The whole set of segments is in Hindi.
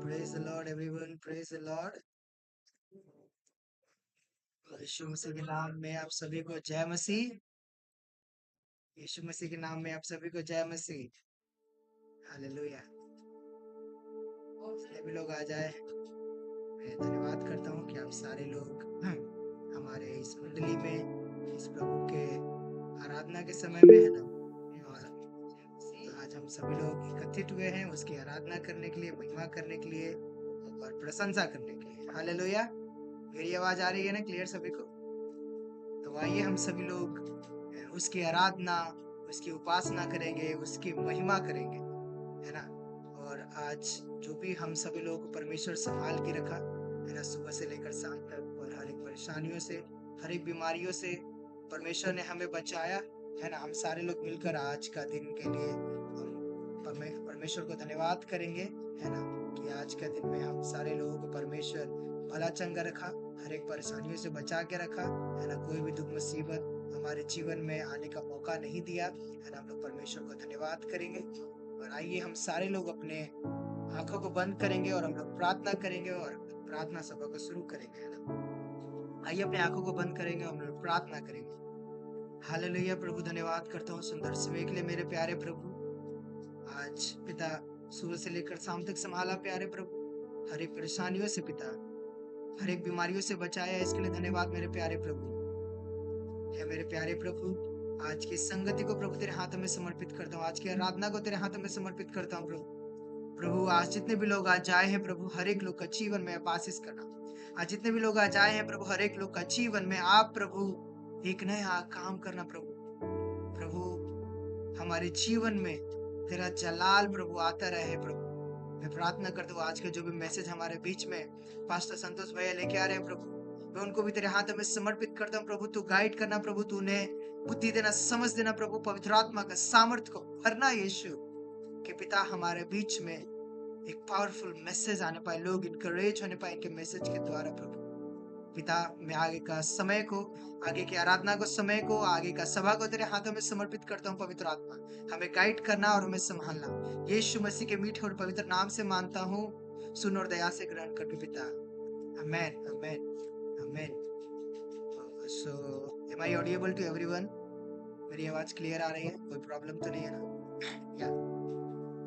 Praise the Lord, everyone. Praise the Lord. यीशु मसीह के नाम में आप सभी को जय मसीह। यीशु मसीह के नाम में आप सभी को जय मसीह। हालेलुया। जितने भी लोग आ जाए, मैं धन्यवाद करता हूँ कि आप सारे लोग हमारे इस मंडली में इस प्रभु के आराधना के समय में है ना, और आज हम सभी लोग एकत्रित हुए हैं उसकी आराधना करने के लिए, महिमा करने के लिए और प्रशंसा करने के लिए। हालेलुया। मेरी आवाज आ रही है ना क्लियर सभी को? तो आइए हम सभी लोग उसकी आराधना, उसकी उपासना करेंगे, उसकी महिमा करेंगे, है ना। और आज जो भी हम सभी लोगों को परमेश्वर संभाल के रखा है ना, सुबह से लेकर शाम तक, और हर एक परेशानियों से, हर एक बीमारियों से परमेश्वर ने हमें बचाया, है ना। हम सारे लोग मिलकर आज का दिन के लिए हम परमेश्वर को धन्यवाद करेंगे, है ना, कि आज का दिन में हम सारे लोगों को परमेश्वर भला चंगा रखा, हर एक परेशानियों से बचा के रखा, है ना। कोई भी दुख मुसीबत हमारे जीवन में आने का मौका नहीं दिया, है ना। हम लोग परमेश्वर को धन्यवाद करेंगे। और आइए हम सारे लोग अपने आंखों को बंद करेंगे और हम लोग प्रार्थना करेंगे और प्रार्थना सभा को शुरू करेंगे, है ना। आइए अपने आंखों को बंद करेंगे और हम लोग प्रार्थना करेंगे। हालेलुया। प्रभु धन्यवाद करता हूँ सुंदर समय के लिए मेरे प्यारे प्रभु। आज पिता सुबह से लेकर शाम तक संभाला प्यारे प्रभु, हर एक परेशानियों से पिता, हर एक बीमारियों से बचाया, इसके लिए धन्यवाद मेरे प्यारे प्रभु। है मेरे प्यारे प्रभु, आज की संगति को प्रभु तेरे हाथों में समर्पित करता हूँ, आज की आराधना को तेरे हाथों में समर्पित करता हूँ प्रभु। प्रभु आज जितने भी लोग आज आए हैं प्रभु, हर एक लोग का जीवन में आप आशीष करना। आज जितने भी लोग आज आए हैं प्रभु, हर एक लोग का जीवन में आप प्रभु एक नया काम करना प्रभु। प्रभु हमारे जीवन में तेरा जलाल प्रभु आता रहे प्रभु। मैं प्रार्थना करता हूँ आज के जो भी मैसेज हमारे बीच में पास्टर संतोष भैया लेके आ रहे हैं प्रभु, मैं उनको भी तेरे हाथों में समर्पित करता हूँ प्रभु। तू गाइड करना प्रभु, तू उन्हें बुद्धि देना, समझ देना प्रभु, पवित्र आत्मा का सामर्थ्य को भरना यीशु, कि पिता हमारे बीच में एक पावरफुल मैसेज आने पाए, लोग इनकरेज होने पाए इनके मैसेज के द्वारा प्रभु। पिता मैं आगे का समय को, आगे की आराधना को, समय को, आगे का सभा को तेरे हाथों में समर्पित करता हूँ। पवित्र आत्मा हमें गाइड करना और हमें संभालना, यीशु मसीह के मीठे और पवित्र नाम से मांगता हूँ, सुन और दया से ग्रहण करके पिता। Amen amen amen. So am I audible to everyone? मेरी आवाज क्लियर आ रही है? कोई प्रॉब्लम तो नहीं है ना? या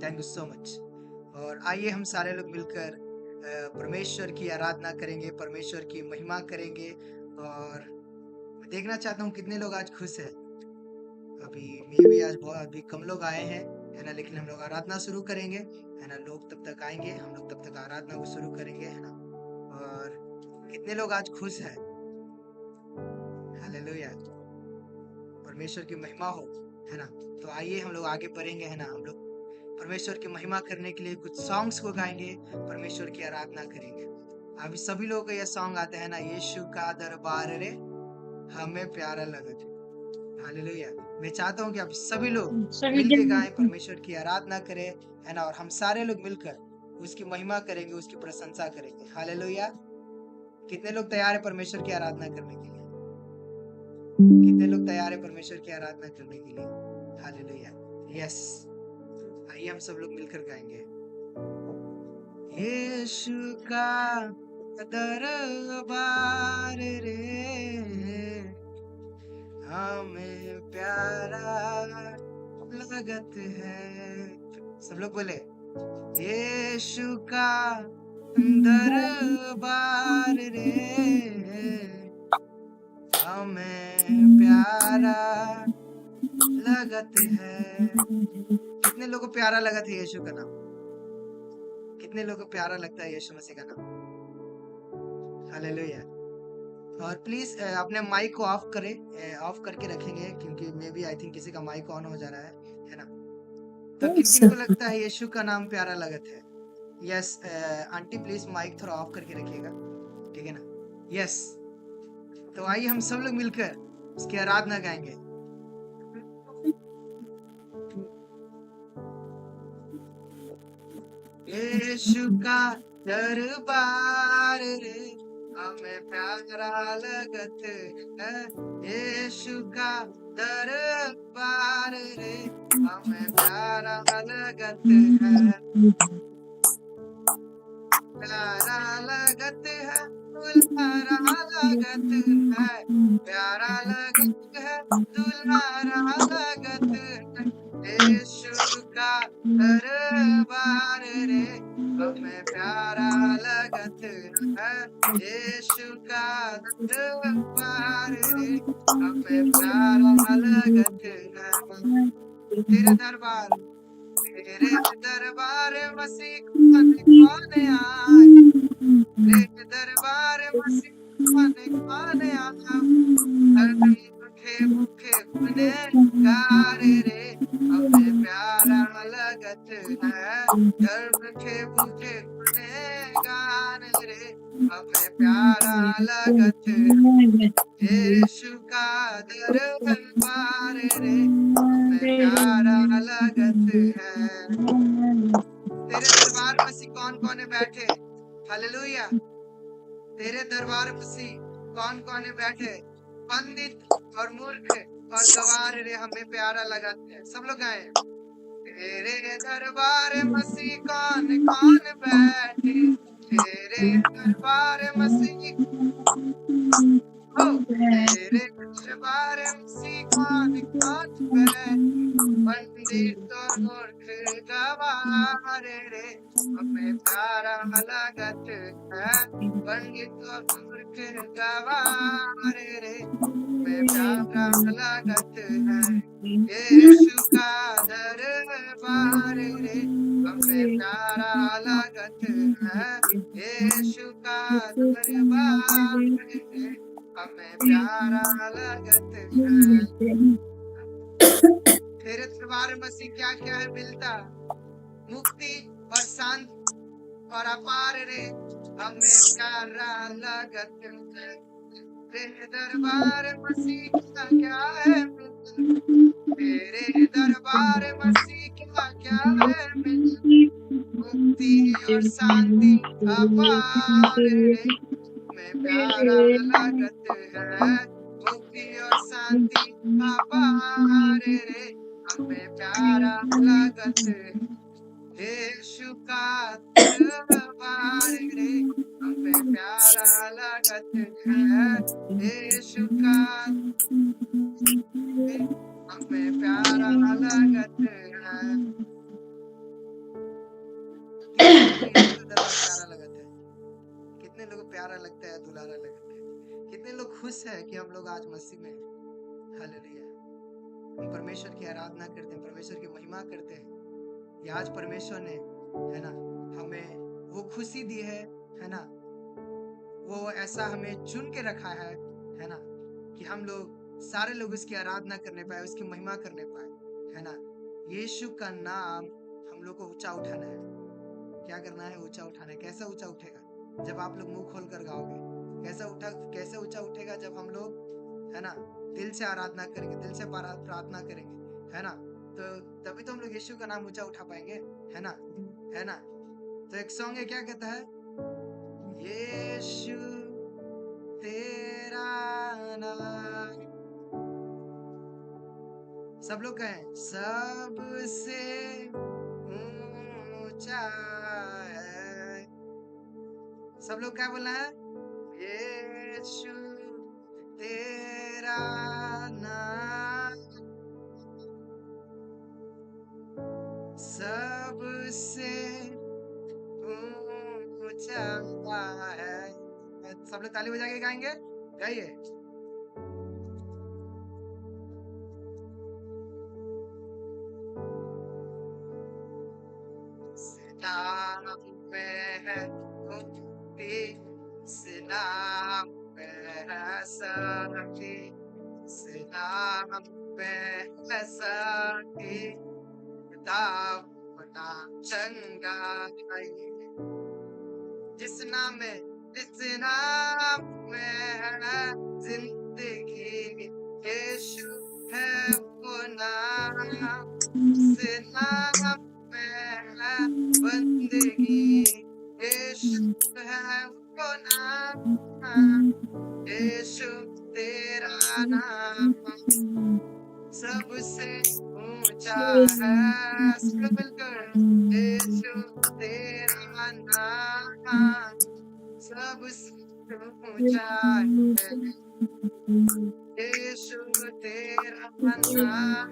थैंक यू सो मच। और आइए हम सारे लोग मिलकर परमेश्वर की आराधना करेंगे, परमेश्वर की महिमा करेंगे। और मैं देखना चाहता हूँ कितने लोग आज खुश है। अभी मे भी आज बहुत अभी कम लोग आए हैं, है ना, लेकिन हम लोग आराधना शुरू करेंगे, है ना। लोग तब तक आएंगे, हम लोग तब तक आराधना को शुरू करेंगे, है ना। और कितने लोग आज खुश है? हालेलुया। परमेश्वर की महिमा हो, है ना। तो आइए हम लोग आगे बढ़ेंगे, है ना। हम लोग परमेश्वर की महिमा करने के लिए कुछ सॉन्ग्स को गाएंगे, परमेश्वर की आराधना करेंगे। अभी सभी लोगों को यह सॉन्ग आते हैं ना, यीशु का दरबार रे हमें प्यारा लगा थे। हालेलुया। मैं चाहता हूँ कि आप सभी लोग मिलके गाएं, परमेश्वर की आराधना करें, है ना। और हम सारे लोग मिलकर उसकी महिमा करेंगे, उसकी प्रशंसा करेंगे। हालेलुया। कितने लोग तैयार है परमेश्वर की आराधना करने के लिए? कितने लोग तैयार है परमेश्वर की आराधना करने के लिए? हालेलुया। यस, आइए हम सब लोग मिलकर गाएंगे। यीशु का दरबार रे हमें प्यारा लगत है। सब लोग बोले यीशु का दरबार रे हमें प्यारा लगत है। कितने लोगों को प्यारा लगत है यीशु का नाम? कितने लोगों को प्यारा लगता है यीशु मसीह का नाम? हालेलुया। और प्लीज अपने माइक को ऑफ करें, ऑफ करके रखेंगे, क्योंकि मे बी आई थिंक किसी का माइक ऑन हो जा रहा है ना। तो किन को लगता है यीशु का नाम प्यारा लगत है? यस आंटी प्लीज माइक थोड़ा ऑफ करके रखिएगा, ठीक है ना। यस, तो आइए हम सब लोग मिलकर उसकी आराधना गाएंगे। यीशु का दरबार रे हमें प्यारा लगत है। यीशु का दरबार रे हमें प्यारा लगत है। प्यारा लगत है दुल्हरा लगत है, प्यारा लगत है दुल्हरा लगत है, यीशु का दरबार रे हमें प्यारा लगत है, यीशु का दरबार रे हमें प्यारा लगत है। तेरे दरबार मसीह कौन कौन आए, तेरे दरबार मसीह कौन कौन आए, भूखे भूखे गुनहगार रे हमें प्यारा लगत है, भूखे भूखे गुनहगार रे हमें प्यारा लगत है, यीशु का दरबार रे हमें प्यारा लगत है। तेरे दरबार मसीह कौन कौन बैठे, हालेलुया। तेरे दरबार मसीह कौन कौन बैठे, पंडित और मूर्ख और गवार रे हमें प्यारा लगत है। सब लोग गाए, तेरे दरबार मसीह कौन कौन बैठे, तेरे दरबार मसीह, तेरे दरबार मसीह कौन कौन बैठे, पंडित और मूर्ख गवार रे हमें प्यारा लगत है, पंडित और मूर्ख गवार रे हमें प्यारा लगत है, यीशु का दरबार रे हमें प्यारा लगत है, यीशु का दरबार रे हमें प्यारा लगत है। तेरे दरबार मसीह क्या क्या है मिलता, मुक्ति और शांति और अपार रे हमें प्यारा लगत है। तेरे दरबार मसीह क्या है मिलता, तेरे दरबार मसीह क्या है मिलता, मुक्ति और शांति अपार रे हमें प्यारा लगत है, मुक्ति और शांति अपार रे हमें प्यारा लगत है, यीशु का दरबार रे हमें प्यारा लगत है, यीशु का हमें प्यारा लगत है। प्यारा लगत है, कितने लोग प्यारा लगता है, दुलारा लगता है, कितने लोग खुश है कि हम लोग आज मसीह में, हालेलुया। हम परमेश्वर की आराधना करते हैं, परमेश्वर की महिमा करते हैं। ये आज परमेश्वर ने, है ना, हमें वो खुशी दी है ना, वो ऐसा हमें चुन के रखा है ना, कि हम लोग सारे लोग उसकी आराधना करने पाए, उसकी महिमा करने पाए, है ना। यीशु का नाम हम लोग को ऊंचा उठाना है। क्या करना है? ऊंचा उठाना है। कैसा ऊंचा उठेगा? जब आप लोग मुंह खोल कर गाओगे। कैसे ऊंचा उठेगा? जब हम लोग, है ना, दिल से आराधना करेंगे, दिल से प्रार्थना करेंगे, है ना, तो तभी तो हम लोग यीशु का नाम ऊंचा उठा पाएंगे, है ना, है ना। तो एक सॉन्ग है, क्या कहता है? यीशु तेरा नाम, सब लोग कहें, सबसे ऊंचा है। सब लोग क्या बोलना है? यीशु तेरा नाम सबसे ऊंचा है। सब लोग ताली बजा के गाएंगे, गाइए। नाम पे है मुक्ति, नाम पे है शांति, नाम पे है शांति, दावना चंगा जिस नाम में है जिंदगी, यीशु है वो नाम, जिस नाम में है बंदगी, यीशु है वो नाम, यीशु तेरा नाम सबसे ऊंचा है। सब मिलकर, यीशु तेरा नाम सबसे ऊंचा है यीशु तेरा नाम,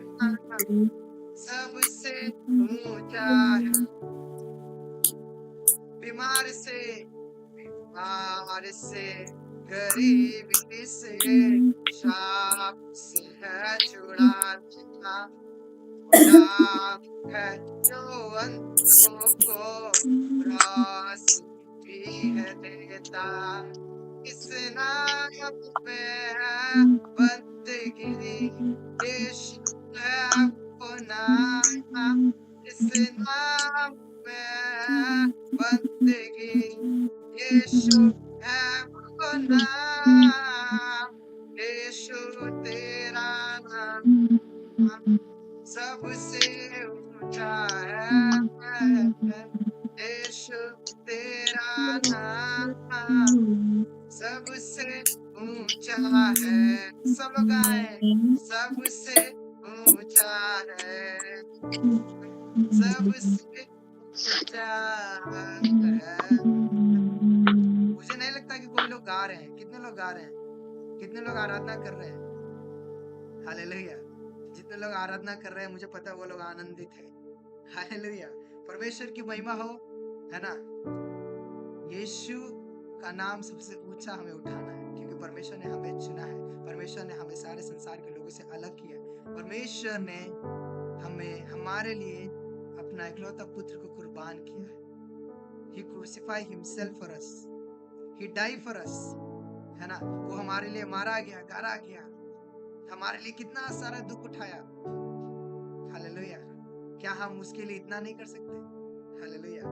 सबसे ऊंचा है। बीमार से गरीबी से शाप से है छुड़ाता, नाम है जो अंतों को रोशनी है देता। इस नाम में है बंदगी, यीशु है वो नाम। इस नाम में है बंदगी, यीशु है वो नाम। यीशु तेरा नाम सबसे ऊंचा है, यीशु तेरा नाम सबसे ऊंचा है। सब गाए, सबसे ऊंचा है, सबसे ऊंचा है। मुझे नहीं लगता कि कोई लोग गा रहे हैं। कितने लोग गा रहे हैं? कितने लोग आराधना कर रहे हैं? हालेलुया। जितने लोग आराधना कर रहे हैं मुझे पता है वो लोग आनंदित है। हालेलुया। परमेश्वर की महिमा हो, है ना। यीशु का नाम सबसे ऊंचा हमें उठाना है, क्योंकि परमेश्वर ने हमें चुना है। परमेश्वर ने हमें सारे संसार के लोगों से अलग किया। परमेश्वर ने हमें हमारे लिए अपना इकलौता पुत्र को कुर्बान किया है। He crucified himself for us. He died for us, है ना। वो हमारे लिए मारा गया, गाड़ा गया, हमारे लिए कितना सारा दुख उठाया। हालेलुया। क्या हम उसके लिए इतना नहीं कर सकते? हालेलुया।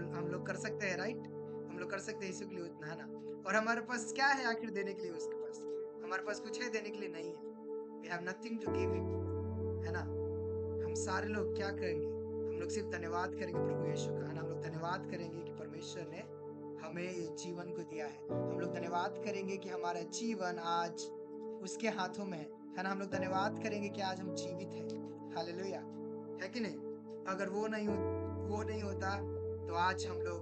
हम लोग कर सकते हैं, राइट। हम लोग कर सकते हैं यीशु के लिए उतना, है ना। और हमारे पास क्या है आखिर देने के लिए? उसके पास हमारे पास कुछ है देने के लिए? नहीं है। We have nothing to give him, है ना। हम सारे लोग क्या करेंगे? हम लोग सिर्फ धन्यवाद करेंगे प्रभु यीशु का, है ना। हम लोग धन्यवाद करेंगे कि परमेश्वर ने हमें ये जीवन को दिया है। हम लोग धन्यवाद करेंगे कि हमारा जीवन आज उसके हाथों में है ना। हम लोग धन्यवाद करेंगे कि आज हम जीवित हैं। हालेलुया, है कि नहीं। अगर वो नहीं होता तो आज हम लोग,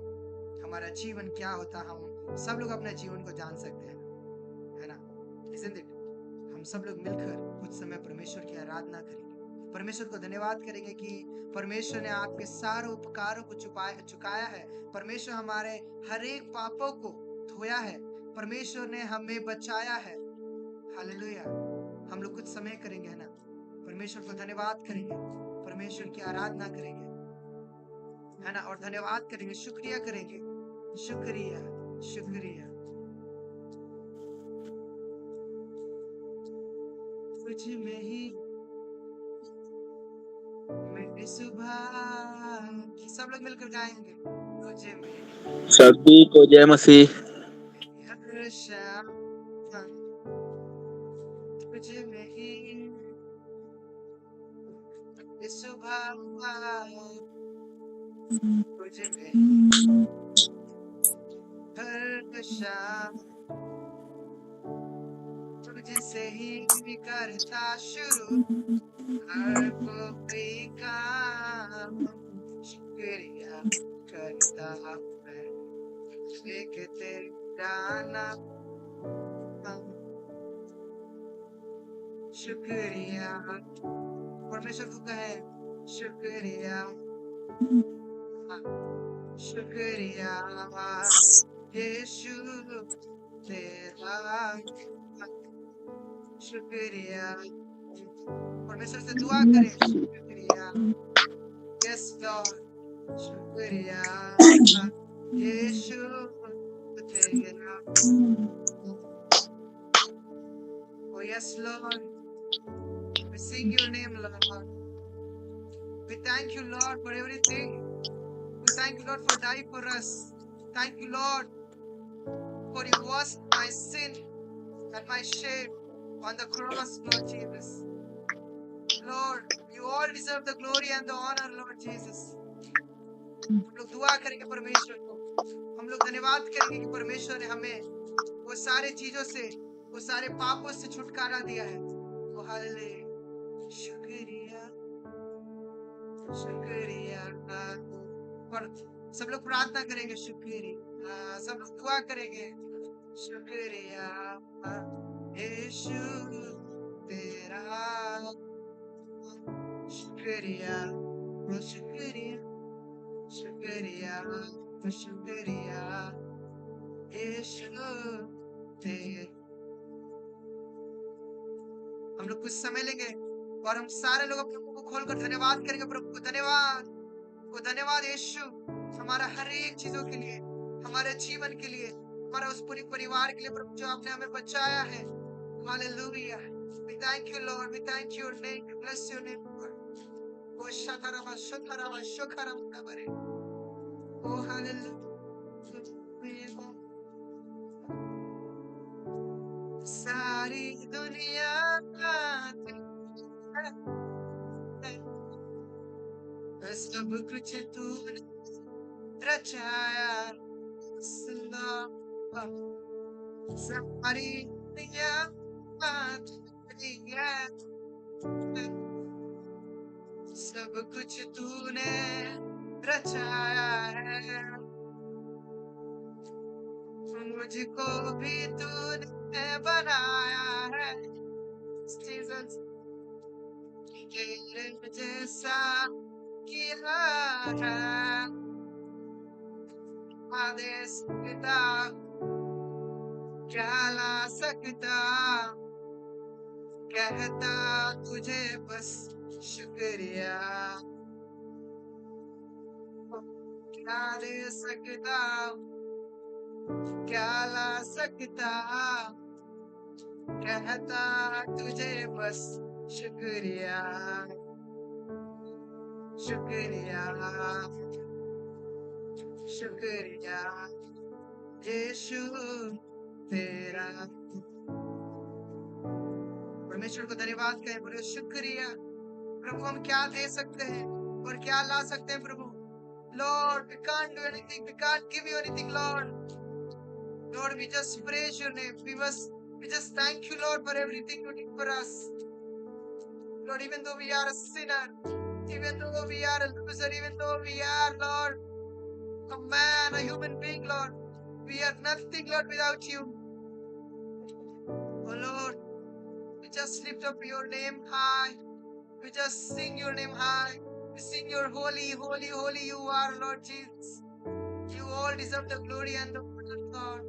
हमारा जीवन क्या होता, हम सब लोग अपने जीवन को जान सकते हैं, है ना। Isn't it? हम सब लोग मिलकर कुछ समय परमेश्वर की आराधना करेंगे, परमेश्वर को धन्यवाद करेंगे कि परमेश्वर ने आपके सारे उपकारों को चुकाया है। परमेश्वर हमारे हर एक पापों को धोया है। परमेश्वर ने हमें बचाया है। हालेलुया। हम लोग कुछ समय करेंगे, है ना, परमेश्वर को धन्यवाद करेंगे, परमेश्वर की आराधना करेंगे, है ना, और धन्यवाद करेंगे, शुक्रिया करेंगे। शुक्रिया, शुक्रिया। तुझ में ही मेरी सुबह, सब लोग मिलकर गाएंगे। तुझ में सभी को जय मसीह। हर शाम तुझ में ही मेरी सुबह, तुझ में ही हर शाम, तुझसे ही करता शुरू हर कोई काम। शुक्रिया करता मैं एक तेरा नाम। शुक्रिया, परमेश्वर को कहे शुक्रिया, शुक्रिया यीशु तेरा, शुक्रिया। परमेश्वर से दुआ करें, शुक्रिया, यस लॉर्ड, शुक्रिया यीशु तेरा। Oh yes Lord, we sing your name Lord. We thank you Lord for everything. We thank you Lord for dying for us. Thank you Lord for you washed my sin and my shame on the cross, Lord Jesus. Lord, you all deserve the glory and the honor, Lord Jesus. हम लोग दुआ करेंगे परमेश्वर को, हम लोग धन्यवाद करेंगे कि परमेश्वर ने हमें वो सारे चीजों से, वो सारे पापों से छुटकारा दिया है। वो हालेलुया, शुक्रिया, शुक्रिया। पर सब लोग प्रार्थना करेंगे, शुक्रिया। सब लोग दुआ करेंगे, शुक्रिया यीशु तेरा, शुक्रिया, शुक्रिया, शुक्रिया, शुक्रिया यीशु तेरा। हम लोग कुछ समय लेंगे और हम सारे लोग अपने मुंह को खोलकर धन्यवाद करेंगे प्रभु को। धन्यवाद, को धन्यवाद यीशु, हमारा हर एक चीजों के लिए, हमारे जीवन के लिए, हमारा उस पूरी परिवार के लिए प्रभु जो आपने हमें बचाया है। Hallelujah, we thank you Lord, we thank your name, we bless your name Lord. Oh shakarama shakarama shakarama kabare, oh hallelujah, सारी दुनिया सब कुछ तूने रचाया, सुना सारी दुनिया तेरी है, सब कुछ तूने रचाया है, मुझको भी तूने बनाया है, जीसस तेरे जैसा किया है, आदेश पिता क्या ला सकता, कहता तुझे बस शुक्रिया, क्या दे सकता, क्या ला सकता, कहता तुझे बस शुक्रिया, शुक्रिया, शुक्रिया यीशु तेरा। परमेश्वर को धन्यवाद कहें, बोले शुक्रिया। प्रभु हम क्या दे सकते हैं और क्या ला सकते हैं प्रभु? Lord, we can't do anything, we can't give you anything, Lord. Lord, we just praise your name. We just thank you, Lord, for everything you did for us. Lord, even though we are a sinner, even though we are a loser, even though we are, Lord, a man, a human being, Lord, we are nothing, Lord, without you. Oh, Lord, we just lift up your name high. We just sing your name high. We sing your holy, holy, holy you are, Lord Jesus. You all deserve the glory and the honor, God.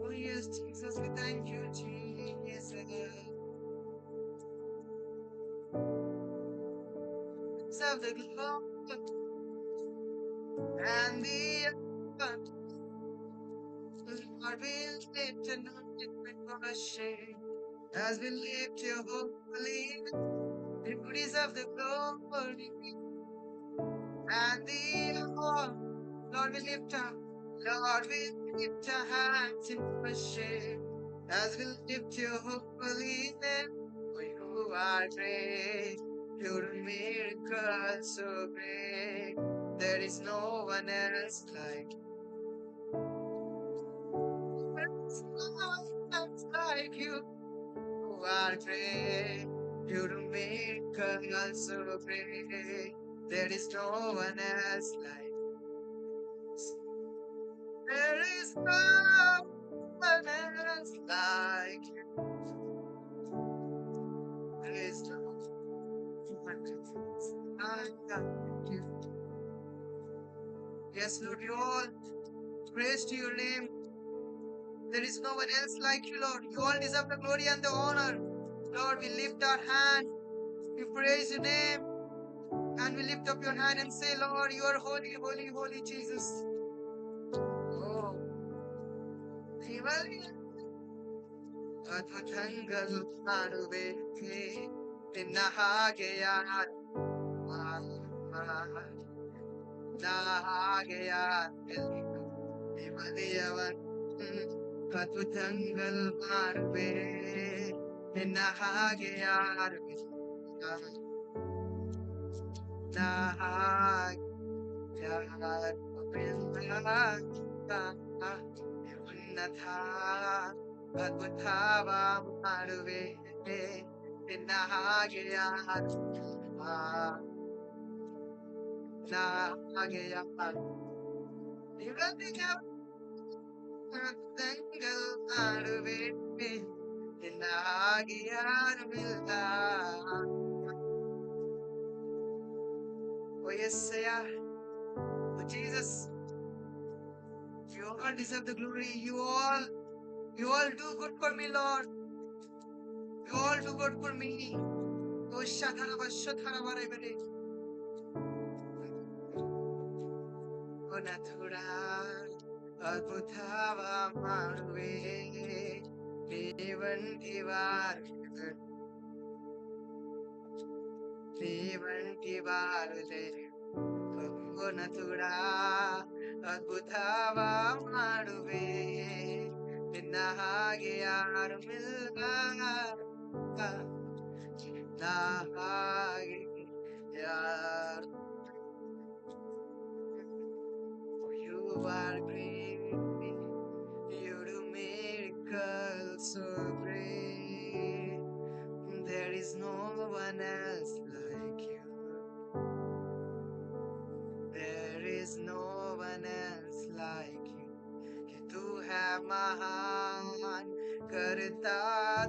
Oh yes, Jesus, we thank you, Jesus. Deserve the glory and the honor. Lord, we lift and not ashamed as we lift your holy name. You deserve the glory and the honor. Lord, we lift up. Lord, we lift our hands in worship as we lift your holy name. For you are great, your miracles so great. There is no one else like you. There is no one else like you. You are great, your miracles so great. There is no one else like you. There is no one else like you. There is no one else like you. Yes, Lord, you all praise to your name. There is no one else like you, Lord. You all deserve the glory and the honor. Lord, we lift our hand, we praise your name, and we lift up your hand and say, Lord, you are holy, holy, holy Jesus. Oh, ಅದ್ಭುತಗಳು ಮಾಡುವೆಕೆ ನಿನ್ನ ಹಾಗೆ ಯಾರು ಹಾಗೆ ಯಾರಿಲ್ಲ ನಿಮ್ಮದಿಯವನ್ ಅದ್ಭುತಗಳು ಮಾಡುವೆ ನಿನ್ನ ಹಾಗೆ ಯಾರು ಉನ್ನತ ಅದ್ಭುತವ ಮಾಡುವೆ ನಿನ್ನ ಹಾಗೆ ಯಾರು ಹಾಗೆ ಯಾರು ಯುಗದಿಗೆ ತಂಗಲ್ ಆಡುವೆ ನಿನ್ನ ಹಾಗೆ ಯಾರುಮಿಲ್ಲ. Oh yes, yeah. Oh Jesus, you all deserve the glory. You all do good for me, Lord. You all do good for me. Oh Shathara Rebele. Oh Nathura, Adbhutava Maruve, Devan Divar, Devan Divar. ನಥುರಾ ಅದ್ಭುತವ ಮಾಡುವೆ ನಿನ್ನ ಹಾಗೆ ಯಾರುಮಿಲ್ಲ ನಿನ್ನ ಹಾಗೆ ಯಾರು. You are great, you do miracles so great, there is no one else like you. There is no one else like you. कि तू है महान, करता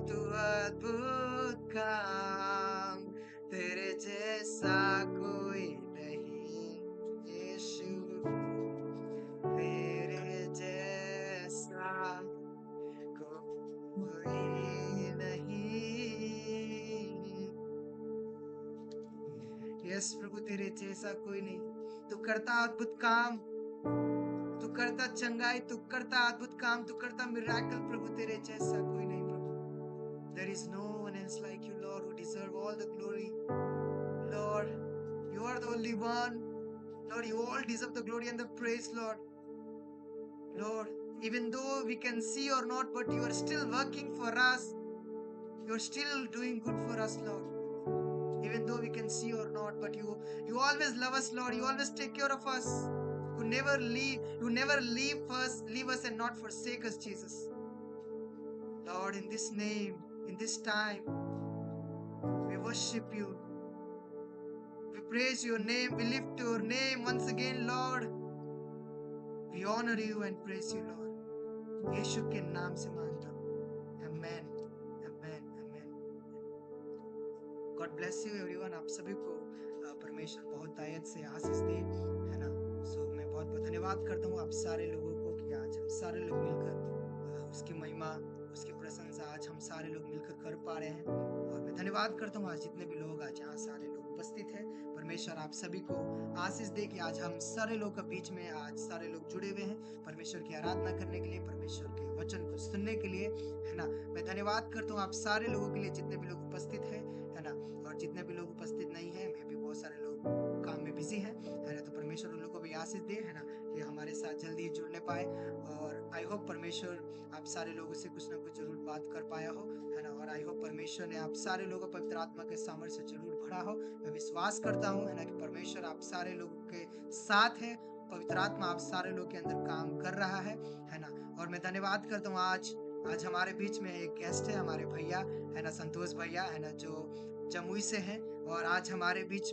तू अद्भुत काम, तेरे जैसा कोई नहीं यीशु, तेरे जैसा कोई नहीं. यस प्रभु, तेरे जैसा कोई नहीं. तू करता अद्भुत काम, तू करता चंगाई, तू करता अद्भुत काम, तू करता मिराकल. प्रभु तेरे जैसा कोई नहीं प्रभु. There is no one else like you, Lord, who deserve all the glory. Lord, you are the only one. Lord, you all deserve the glory and the praise, Lord. Lord, even though we can see or not, but you are still working for us. You are still doing good for us, Lord. Even though we can see or not, but you always love us, Lord. You always take care of us. You never leave us and not forsake us, Jesus. Lord, in this name, in this time, we worship you. We praise your name. We lift your name once again, Lord. We honor you and praise you, Lord. यीशु के नाम से मांगता हूँ. Amen. Amen. Amen. God bless you everyone. आप सभी को परमेश्वर बहुत तायत से आशीष दे, है ना. सो मैं बहुत बहुत धन्यवाद करता हूँ आप सारे लोगों को कि आज हम सारे लोग मिलकर उसकी महिमा, उसकी प्रशंसा आज हम सारे लोग मिलकर कर पा रहे हैं. और मैं धन्यवाद करता हूँ आज जितने भी लोग आज यहाँ सारे लोग उपस्थित हैं. परमेश्वर आप सभी को आशीष दे कि आज हम सारे लोग के बीच में आज सारे लोग जुड़े हुए हैं परमेश्वर की आराधना करने के लिए, परमेश्वर के वचन को सुनने के लिए, है ना. मैं धन्यवाद करता हूँ आप सारे लोगों के लिए जितने भी लोग उपस्थित हैं, है ना. और जितने भी लोग उपस्थित नहीं है, मैं भी बहुत सारे लोग काम में बिजी है ना. तो परमेश्वर उन लोगों को भी आशीष दे, है ना, कि हमारे साथ जल्दी जुड़ने पाए. और आई होप परमेश्वर आप सारे लोगों से कुछ ना कुछ जरूर बात कर पाया हो, है ना. और आई होप परमेश्वर ने आप सारे लोगों पवित्र आत्मा के सामर्थ्य से जरूर भरा हो. मैं विश्वास करता हूँ, है ना, कि परमेश्वर आप सारे लोगों के साथ है. पवित्र आत्मा आप सारे लोग के अंदर काम कर रहा है ना. और मैं धन्यवाद करता हूँ आज हमारे बीच में एक गेस्ट है, हमारे भैया, है ना, संतोष भैया, है ना, जो जमुई से हैं. और आज हमारे बीच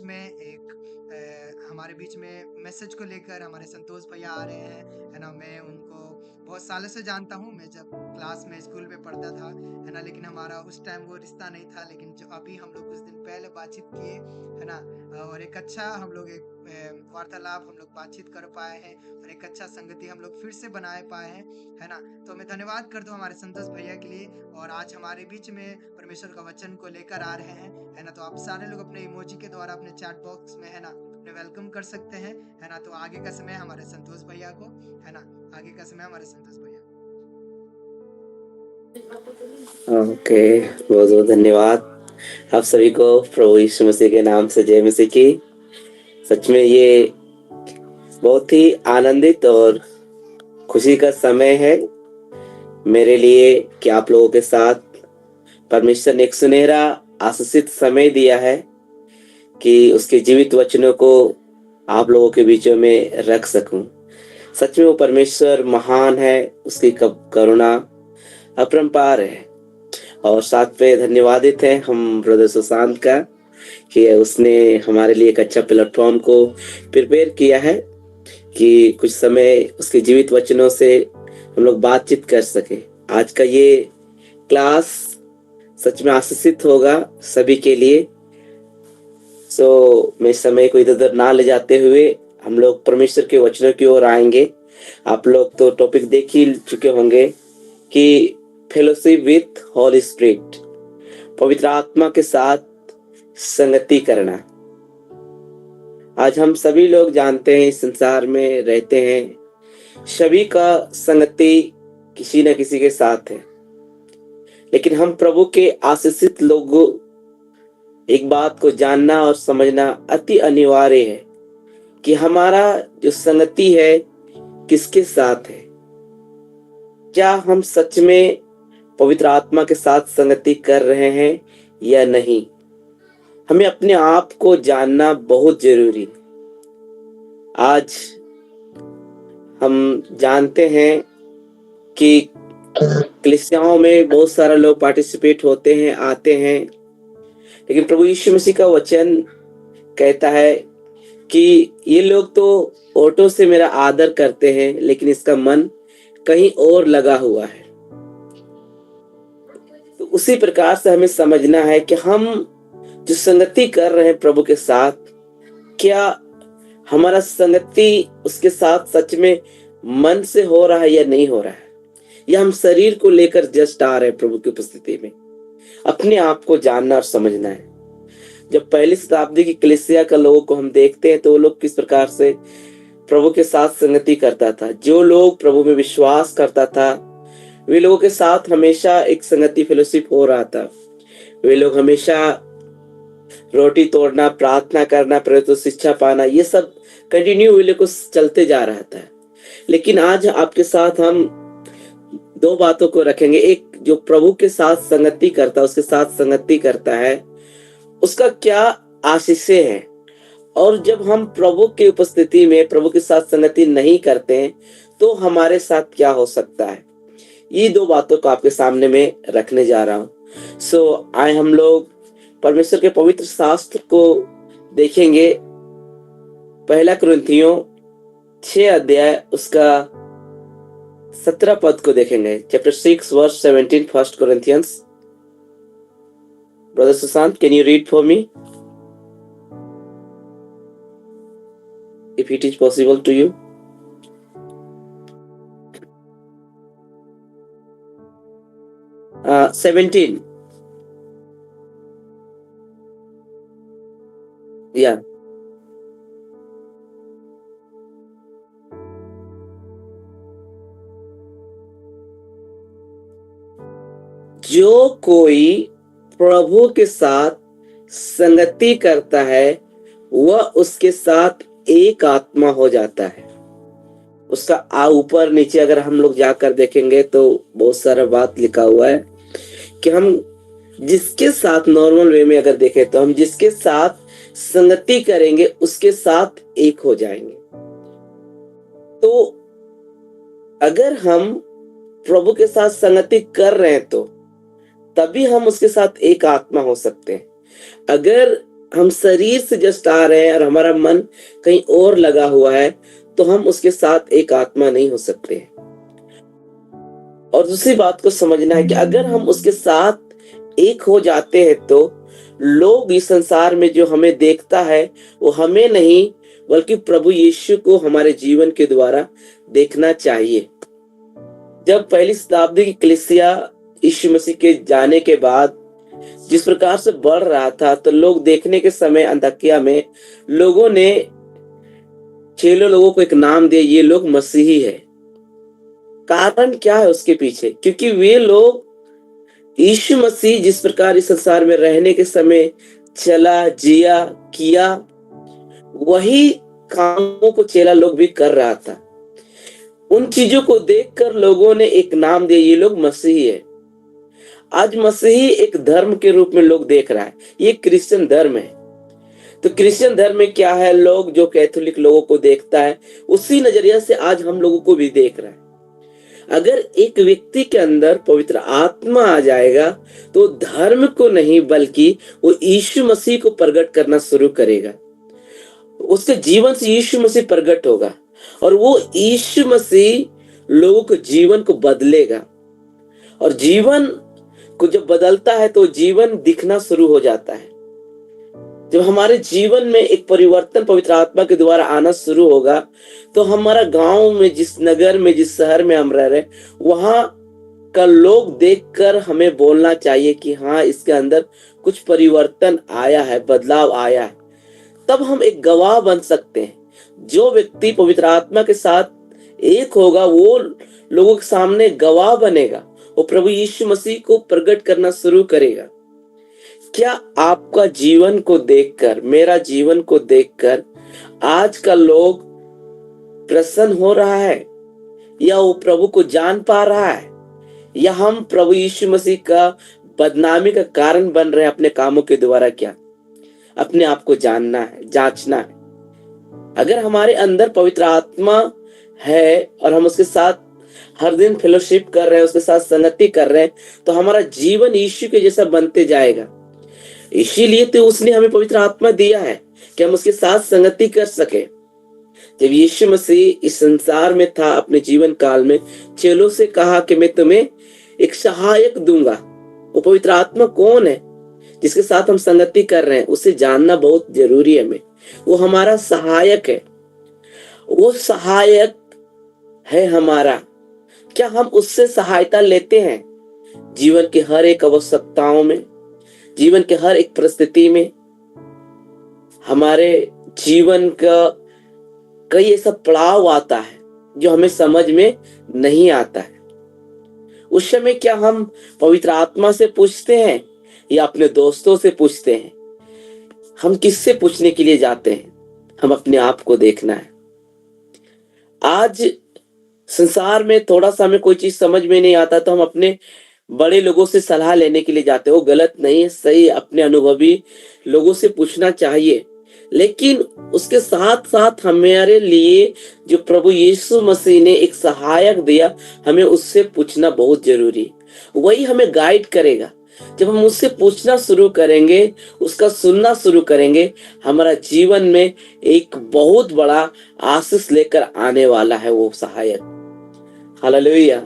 में मैसेज को लेकर हमारे संतोष भैया आ रहे हैं, है ना. मैं उनको बहुत सालों से जानता हूँ. मैं जब क्लास में स्कूल में पढ़ता था, है ना, लेकिन हमारा उस टाइम वो रिश्ता नहीं था. लेकिन जो अभी हम लोग कुछ दिन पहले बातचीत किए, है ना, और एक अच्छा हम लोग एक वार्तालाप हम लोग बातचीत कर पाए हैं और एक अच्छा संगति हम लोग फिर से बनाए पाए हैं, है ना. तो मैं धन्यवाद करता हूँ हमारे संतोष भैया के लिए. और आज हमारे बीच में परमेश्वर का वचन को लेकर आ रहे हैं, है ना. तो आप सारे लोग अपने इमोजी के द्वारा अपने चैट बॉक्स में, है ना, अपने वेलकम कर सकते हैं, है ना. तो आगे का समय हमारे संतोष भैया को, है ना, आगे का समय हमारे संतोष भैया. ओके, बहुत बहुत धन्यवाद आप सभी को प्रभु यीशु मसीह के नाम से जय मसीह की. सच में ये बहुत ही आनंदित और खुशी का समय है मेरे लिए कि आप लोगों के साथ परमेश्वर ने एक सुनहरा आशीषित समय दिया है कि उसके जीवित वचनों को आप लोगों के बीचों में रख सकूं. सच में वो परमेश्वर महान है, उसकी करुणा अपरंपार है. और साथ पे धन्यवादित है हम ब्रदर सुशांत का कि उसने हमारे लिए एक अच्छा प्लेटफॉर्म को प्रिपेयर किया है कि कुछ समय उसके जीवित वचनों से हम लोग बातचीत कर सके। आज का ये क्लास सच में आशीषित होगा सभी के लिए। मैं समय को इधर उधर ना ले जाते हुए हम लोग परमेश्वर के वचनों की ओर आएंगे। आप लोग तो टॉपिक देख ही चुके होंगे कि फेलोशिप विथ होली स्पिरिट, पवित्र आत्मा के साथ संगति करना। आज हम सभी लोग जानते हैं, इस संसार में रहते हैं, सभी का संगति किसी न किसी के साथ है। लेकिन हम प्रभु के आशीषित लोगों एक बात को जानना और समझना अति अनिवार्य है कि हमारा जो संगति है किसके साथ है। क्या हम सच में पवित्र आत्मा के साथ संगति कर रहे हैं या नहीं। हमें अपने आप को जानना बहुत जरूरी है। आज हम जानते हैं कि कलीसियाओं में बहुत सारा लोग पार्टिसिपेट होते हैं, आते हैं, लेकिन प्रभु यीशु मसीह का वचन कहता है कि ये लोग तो ओठों से मेरा आदर करते हैं, लेकिन इसका मन कहीं और लगा हुआ है। तो उसी प्रकार से हमें समझना है कि हम जो संगति कर रहे हैं प्रभु के साथ, क्या हमारा संगति उसके साथ सच में मन से हो रहा है या नहीं हो रहा है, या हम शरीर को लेकर जस्ट आ रहे हैं प्रभु की उपस्थिति में। अपने आप को जानना और समझना है। जब पहली शताब्दी की कलीसिया का लोगों को हम देखते हैं तो वो लोग किस प्रकार से प्रभु के साथ संगति करता था। जो लोग प्रभु में विश्वास करता था वे लोगों के साथ हमेशा एक संगति फेलोशिप हो रहा था। वे लोग हमेशा रोटी तोड़ना, प्रार्थना करना, प्रभु शिक्षा पाना, ये सब कंटिन्यू वे लोग को चलते जा रहा था। लेकिन आज आपके साथ हम दो बातों को रखेंगे। एक, जो प्रभु के साथ संगति करता है, उसके साथ संगति करता है, उसका क्या आशीषें हैं, और जब हम प्रभु की उपस्थिति में प्रभु के साथ संगति नहीं करते हैं तो हमारे साथ क्या हो सकता है। ये दो बातों को आपके सामने में रखने जा रहा हूँ। आए हम लोग परमेश्वर के पवित्र शास्त्र को देखेंगे। पहला कुरिन्थियों 6 अध्याय उसका 17 पद को देखेंगे। Chapter 6 verse 17, first Corinthians. Brother Sushant, can you read for me if it is possible to you? Uh, 17. Yeah. जो कोई प्रभु के साथ संगति करता है वह उसके साथ एक आत्मा हो जाता है। उसका ऊपर नीचे अगर हम लोग जाकर देखेंगे तो बहुत सारा बात लिखा हुआ है कि हम जिसके साथ नॉर्मल वे में अगर देखें तो हम जिसके साथ संगति करेंगे उसके साथ एक हो जाएंगे। तो अगर हम प्रभु के साथ संगति कर रहे हैं तो तभी हम उसके साथ एक आत्मा हो सकते हैं। अगर हम शरीर से जस्ट आ रहे हैं और हमारा मन कहीं और लगा हुआ है तो हम उसके साथ एक आत्मा नहीं हो सकते। और दूसरी बात को समझना है कि अगर हम उसके साथ एक हो जाते हैं तो लोग इस संसार में जो हमें देखता है वो हमें नहीं बल्कि प्रभु यीशु को हमारे जीवन के द्वारा देखना चाहिए। जब पहली शताब्दी की कलीसिया यीशु मसीह के जाने के बाद जिस प्रकार से बढ़ रहा था तो लोग देखने के समय अंताकिया में लोगों ने 6 लोगों को एक नाम दिया, ये लोग मसीही है। कारण क्या है उसके पीछे? क्योंकि वे लोग यीशु मसीह जिस प्रकार इस संसार में रहने के समय चला, जिया, किया, वही कामों को चेला लोग भी कर रहा था। उन चीजों को देखकर लोगों ने एक नाम दिया, ये लोग मसीही है। आज मसीही एक धर्म के रूप में लोग देख रहा है, ये क्रिश्चियन धर्म है। तो क्रिश्चियन धर्म में क्या है, लोग जो कैथोलिक लोगों को देखता है उसी नजरिया से आज हम लोगों को भी देख रहा है। अगर एक व्यक्ति के अंदर पवित्र आत्मा आ जाएगा तो धर्म को नहीं बल्कि वो यीशु मसीह को प्रकट करना शुरू करेगा। उसके जीवन से यीशु मसीह प्रकट होगा। और वो यीशु मसीह लोगों के जीवन को बदलेगा। और जीवन को जब बदलता है तो जीवन दिखना शुरू हो जाता है। जब हमारे जीवन में एक परिवर्तन पवित्र आत्मा के द्वारा आना शुरू होगा तो हमारा गांव में, जिस नगर में, जिस शहर में हम रह रहे, वहां का लोग देखकर हमें बोलना चाहिए कि हाँ, इसके अंदर कुछ परिवर्तन आया है, बदलाव आया है। तब हम एक गवाह बन सकते हैं। जो व्यक्ति पवित्र आत्मा के साथ एक होगा वो लोगों के सामने गवाह बनेगा, वो प्रभु यीशु मसीह को प्रकट करना शुरू करेगा। क्या आपका जीवन को देखकर, मेरा जीवन को देखकर आज का लोग प्रसन्न हो रहा है, या वो प्रभु को जान पा रहा है, या हम प्रभु यीशु मसीह का बदनामी का कारण बन रहे हैं अपने कामों के द्वारा? क्या अपने आप को जानना है, जांचना है। अगर हमारे अंदर पवित्र आत्मा है और हम उसके साथ हर दिन फेलोशिप कर रहे हैं, उसके साथ संगति कर रहे हैं, तो हमारा जीवन यीशु के जैसा बनते जाएगा। इसीलिए तो उसने हमें पवित्र आत्मा दिया है कि हम उसके साथ संगति कर सके। जब यीशु मसीह इस संसार में था, अपने जीवन काल में चेलों से कहा कि मैं तुम्हें एक सहायक दूंगा। वो पवित्र आत्मा कौन है जिसके साथ हम संगति कर रहे हैं? उसे जानना बहुत जरूरी है। वो हमारा सहायक है, वो सहायक है हमारा। क्या हम उससे सहायता लेते हैं जीवन के हर एक आवश्यकताओं में, जीवन के हर एक परिस्थिति में? हमारे जीवन का कई ऐसा पड़ाव आता है जो हमें समझ में नहीं आता है। उस समय क्या हम पवित्र आत्मा से पूछते हैं या अपने दोस्तों से पूछते हैं? हम किससे पूछने के लिए जाते हैं? हम अपने आप को देखना है। आज संसार में थोड़ा सा हमें कोई चीज समझ में नहीं आता तो हम अपने बड़े लोगों से सलाह लेने के लिए जाते हैं। वो गलत नहीं है, सही, अपने अनुभवी लोगों से पूछना चाहिए। लेकिन उसके साथ साथ हमारे लिए जो प्रभु यीशु मसीह ने एक सहायक दिया, हमें उससे पूछना बहुत जरूरी है। वही हमें गाइड करेगा। जब हम उससे पूछना शुरू करेंगे, उसका सुनना शुरू करेंगे, हमारा जीवन में एक बहुत बड़ा आशीष लेकर आने वाला है वो सहायक। हालेलुया।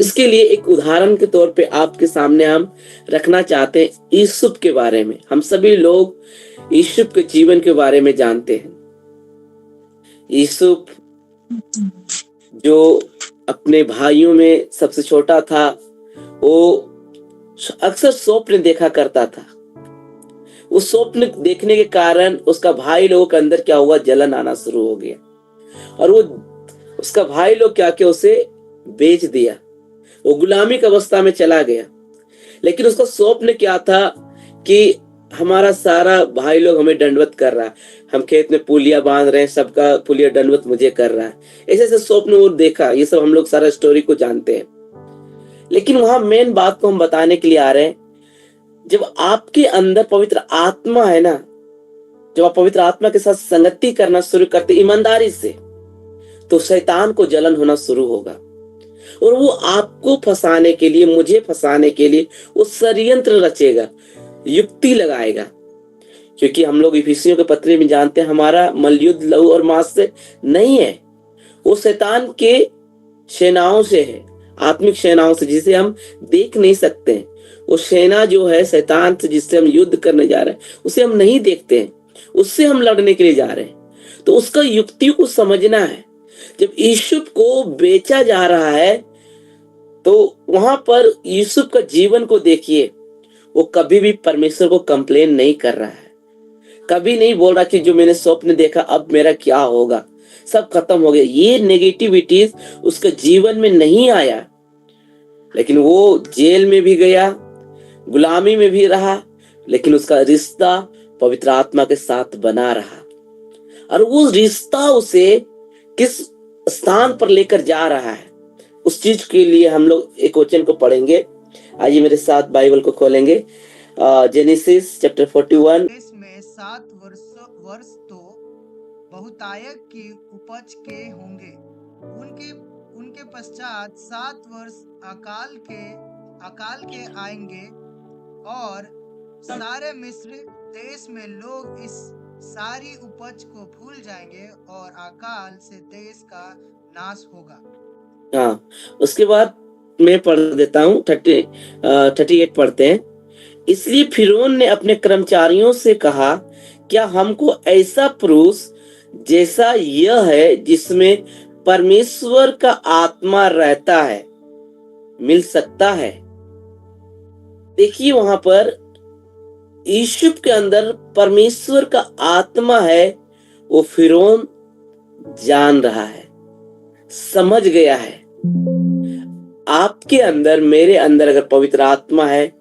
इसके लिए एक उदाहरण के तौर पे आपके सामने हम रखना चाहते हैं यूसुफ के बारे में। हम सभी लोग यूसुफ के जीवन के बारे में जानते हैं। यूसुफ जो अपने भाइयों में सबसे छोटा था, वो अक्सर स्वप्न देखा करता था। उस स्वप्न देखने के कारण उसका भाई लोगों के अंदर क्या हुआ, जलन आना शुरू हो गया। और वो उसका भाई लोग क्या किया, उसे बेच दिया। वो गुलामी की अवस्था में चला गया। लेकिन उसका स्वप्न क्या था कि हमारा सारा भाई लोग हमें दंडवत कर रहा है, हम खेत में पुलिया बांध रहे हैं, सबका पुलिया दंडवत मुझे कर रहा है। ऐसे ऐसे स्वप्न वो देखा। ये सब हम लोग सारा स्टोरी को जानते हैं। लेकिन वहां मेन बात को हम बताने के लिए आ रहे हैं, जब आपके अंदर पवित्र आत्मा है ना, जब आप पवित्र आत्मा के साथ संगति करना शुरू करते ईमानदारी से, तो शैतान को जलन होना शुरू होगा। और वो आपको फंसाने के लिए, मुझे फंसाने के लिए वो षड्यंत्र रचेगा, युक्ति लगाएगा। क्योंकि हम लोग इफिसियों के पत्र में जानते हैं, हमारा मल्लयुद्ध लहू और मांस से नहीं है, वो शैतान के सेनाओं से है, आत्मिक सेनाओं से, जिसे हम देख नहीं सकते हैं। वो सेना जो है शैतान से, जिससे हम युद्ध करने जा रहे हैं, उसे हम नहीं देखते हैं, उससे हम लड़ने के लिए जा रहे हैं। तो उसका युक्ति को समझना है। जब यूसुफ को बेचा जा रहा है तो वहां पर यूसुफ का जीवन को देखिए। वो कभी भी परमेश्वर को कंप्लेन नहीं कर रहा है, कभी नहीं बोल रहा कि जो मैंने स्वप्न देखा अब मेरा क्या होगा, सब खत्म हो गया। ये नेगेटिविटीज उसके जीवन में नहीं आया। लेकिन वो जेल में भी गया, गुलामी में भी रहा, लेकिन उसका रिश्ता पवित्र आत्मा के साथ बना रहा। और वो रिश्ता उसे किस स्थान पर लेकर जा रहा है, उस चीज के लिए हम लोग एक वचन को पढ़ेंगे। आइए मेरे साथ बाइबल को खोलेंगे। Genesis chapter 41। इसमें 7 वर्ष तो बहुतायत की उपज के होंगे। उनके पश्चात 7 वर्ष अकाल के आएंगे और सारे मिस्र देश में लोग इस सारी उपज को भूल जाएंगे और अकाल से देश का नाश होगा। हाँ, उसके बाद मैं पढ़ देता हूँ 38 पढ़ते हैं। इसलिए फिरौन ने अपने कर्मचारियों से कहा, क्या हमको ऐसा पुरुष जैसा यह है जिसमें परमेश्वर का आत्मा रहता है मिल सकता है? देखिए वहां पर यूसुफ के अंदर परमेश्वर का आत्मा है, वो फिरौन जान रहा है, समझ गया है। आपके अंदर, मेरे अंदर अगर पवित्र आत्मा है,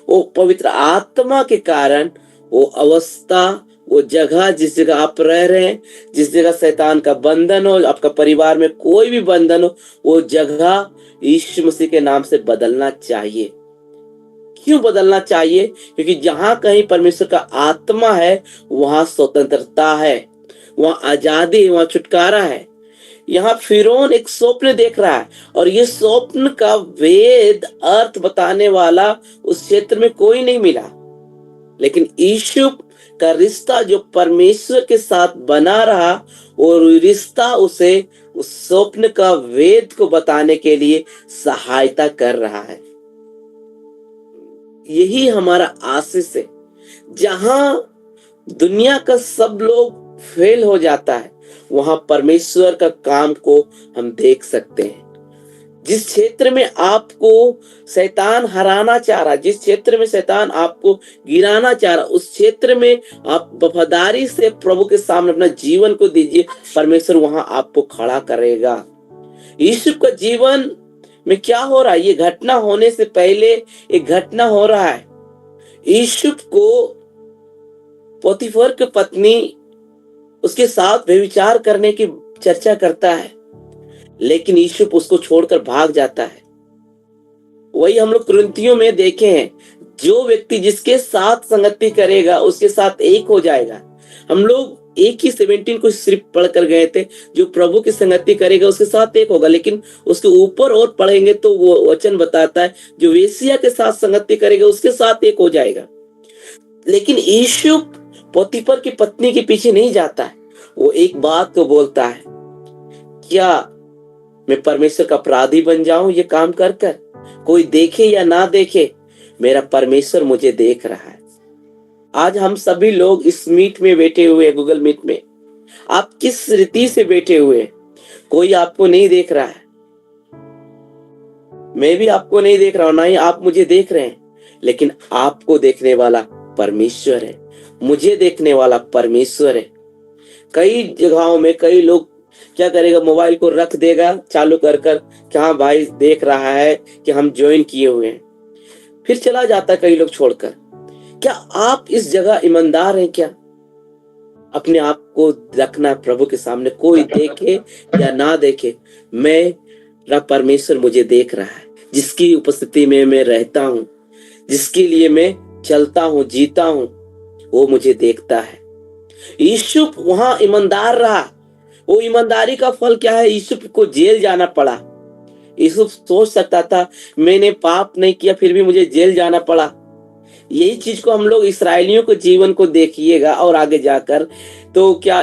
वो पवित्र आत्मा के कारण वो अवस्था, वो जगह, जिस जगह आप रह रहे हैं, जिस जगह शैतान का बंधन हो, आपका परिवार में कोई भी बंधन हो, वो जगह यीशु मसीह के नाम से बदलना चाहिए। क्यों बदलना चाहिए? क्योंकि जहां कहीं परमेश्वर का आत्मा है वहां स्वतंत्रता है, वहां आजादी है, वहां छुटकारा है। यहाँ फिरौन एक स्वप्न देख रहा है और ये स्वप्न का वेद अर्थ बताने वाला उस क्षेत्र में कोई नहीं मिला, लेकिन यीशु का रिश्ता जो परमेश्वर के साथ बना रहा, और रिश्ता उसे उस स्वप्न का वेद को बताने के लिए सहायता कर रहा है। यही हमारा आशीष है। जहां दुनिया का सब लोग फेल हो जाता है, वहां परमेश्वर का काम को हम देख सकते हैं। जिस क्षेत्र में आपको शैतान हराना चाह रहा, जिस क्षेत्र में शैतान आपको गिराना चाह रहा, उस क्षेत्र में आप वफादारी से प्रभु के सामने अपना जीवन को दीजिए, परमेश्वर वहां आपको खड़ा करेगा। यीशु का जीवन में क्या हो रहा है? ये घटना होने से पहले एक घटना हो रहा है। यीशु को पोतीफर की पत्नी उसके साथ व्यभिचार करने की चर्चा करता है, लेकिन यीशु उसको छोड़कर भाग जाता है। वही हम लोग कुरिन्थियों में देखे हैं, जो व्यक्ति जिसके साथ संगति करेगा उसके साथ एक हो जाएगा। हम लोग 1:17 को सिर्फ पढ़कर गए थे, जो प्रभु की संगति करेगा उसके साथ एक होगा, लेकिन उसके ऊपर और पढ़ेंगे तो वो वचन बताता है, जो वेश्या के साथ संगति करेगा उसके साथ एक हो जाएगा। लेकिन यीशु पोतीफर की पत्नी के पीछे नहीं जाता है, वो एक बात को बोलता है, क्या मैं परमेश्वर का अपराधी बन जाऊं ये काम कर कर? कोई देखे या ना देखे, मेरा परमेश्वर मुझे देख रहा है। आज हम सभी लोग इस मीट में बैठे हुए, गूगल मीट में, आप किस रीति से बैठे हुए? कोई आपको नहीं देख रहा है, मैं भी आपको नहीं देख रहा हूं, ना ही आप मुझे देख रहे हैं, लेकिन आपको देखने वाला परमेश्वर है, मुझे देखने वाला परमेश्वर है। कई जगहों में कई लोग क्या करेगा, मोबाइल को रख देगा चालू कर कर कि हाँ भाई देख रहा है कि हम ज्वाइन किए हुए हैं, फिर चला जाता कई लोग छोड़कर। क्या आप इस जगह ईमानदार हैं? क्या अपने आप को रखना प्रभु के सामने, कोई देखे या ना देखे, मेरा परमेश्वर मुझे देख रहा है, जिसकी उपस्थिति में मैं रहता हूं, जिसके लिए मैं चलता हूं, जीता हूं, वो मुझे देखता है। यीशु वहां ईमानदार रहा। वो ईमानदारी का फल क्या है? यीशु को जेल जाना पड़ा। यीशु सोच सकता था मैंने पाप नहीं किया फिर भी मुझे जेल जाना पड़ा। यही चीज को हम लोग इसराइलियों के जीवन को देखिएगा और आगे जाकर, तो क्या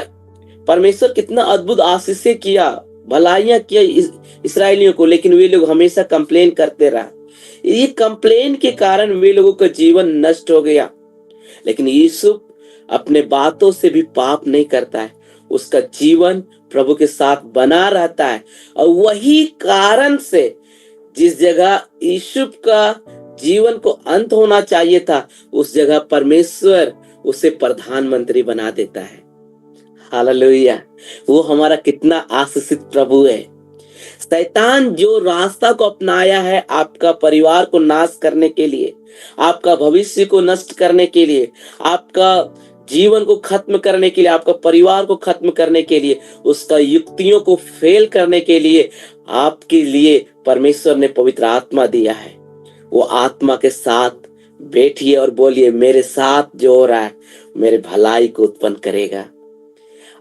परमेश्वर कितना अद्भुत आशीष किया, भलाइयां किया इसराइलियों को, लेकिन वे लोग हमेशा कंप्लेन करते रहा। ये कंप्लेन के कारण वे लोगों का जीवन नष्ट हो गया। लेकिन यीशु अपने बातों से भी पाप नहीं करता है, उसका जीवन प्रभु के साथ बना रहता है। और वही कारण से जिस जगह यीशु का जीवन को अंत होना चाहिए था, उस जगह परमेश्वर उसे प्रधानमंत्री बना देता है। हालेलुया! वो हमारा कितना आशीषित प्रभु है। शैतान जो रास्ता को अपनाया है आपका परिवार को नाश करने के लिए, आपका भविष्य को नष्ट करने के लिए, आपका जीवन को खत्म करने के लिए, आपका परिवार को खत्म करने के लिए, उसका युक्तियों को फेल करने के लिए आपके लिए परमेश्वर ने पवित्र आत्मा दिया है। वो आत्मा के साथ बैठिए और बोलिए, मेरे साथ जो हो रहा है मेरे भलाई को उत्पन्न करेगा।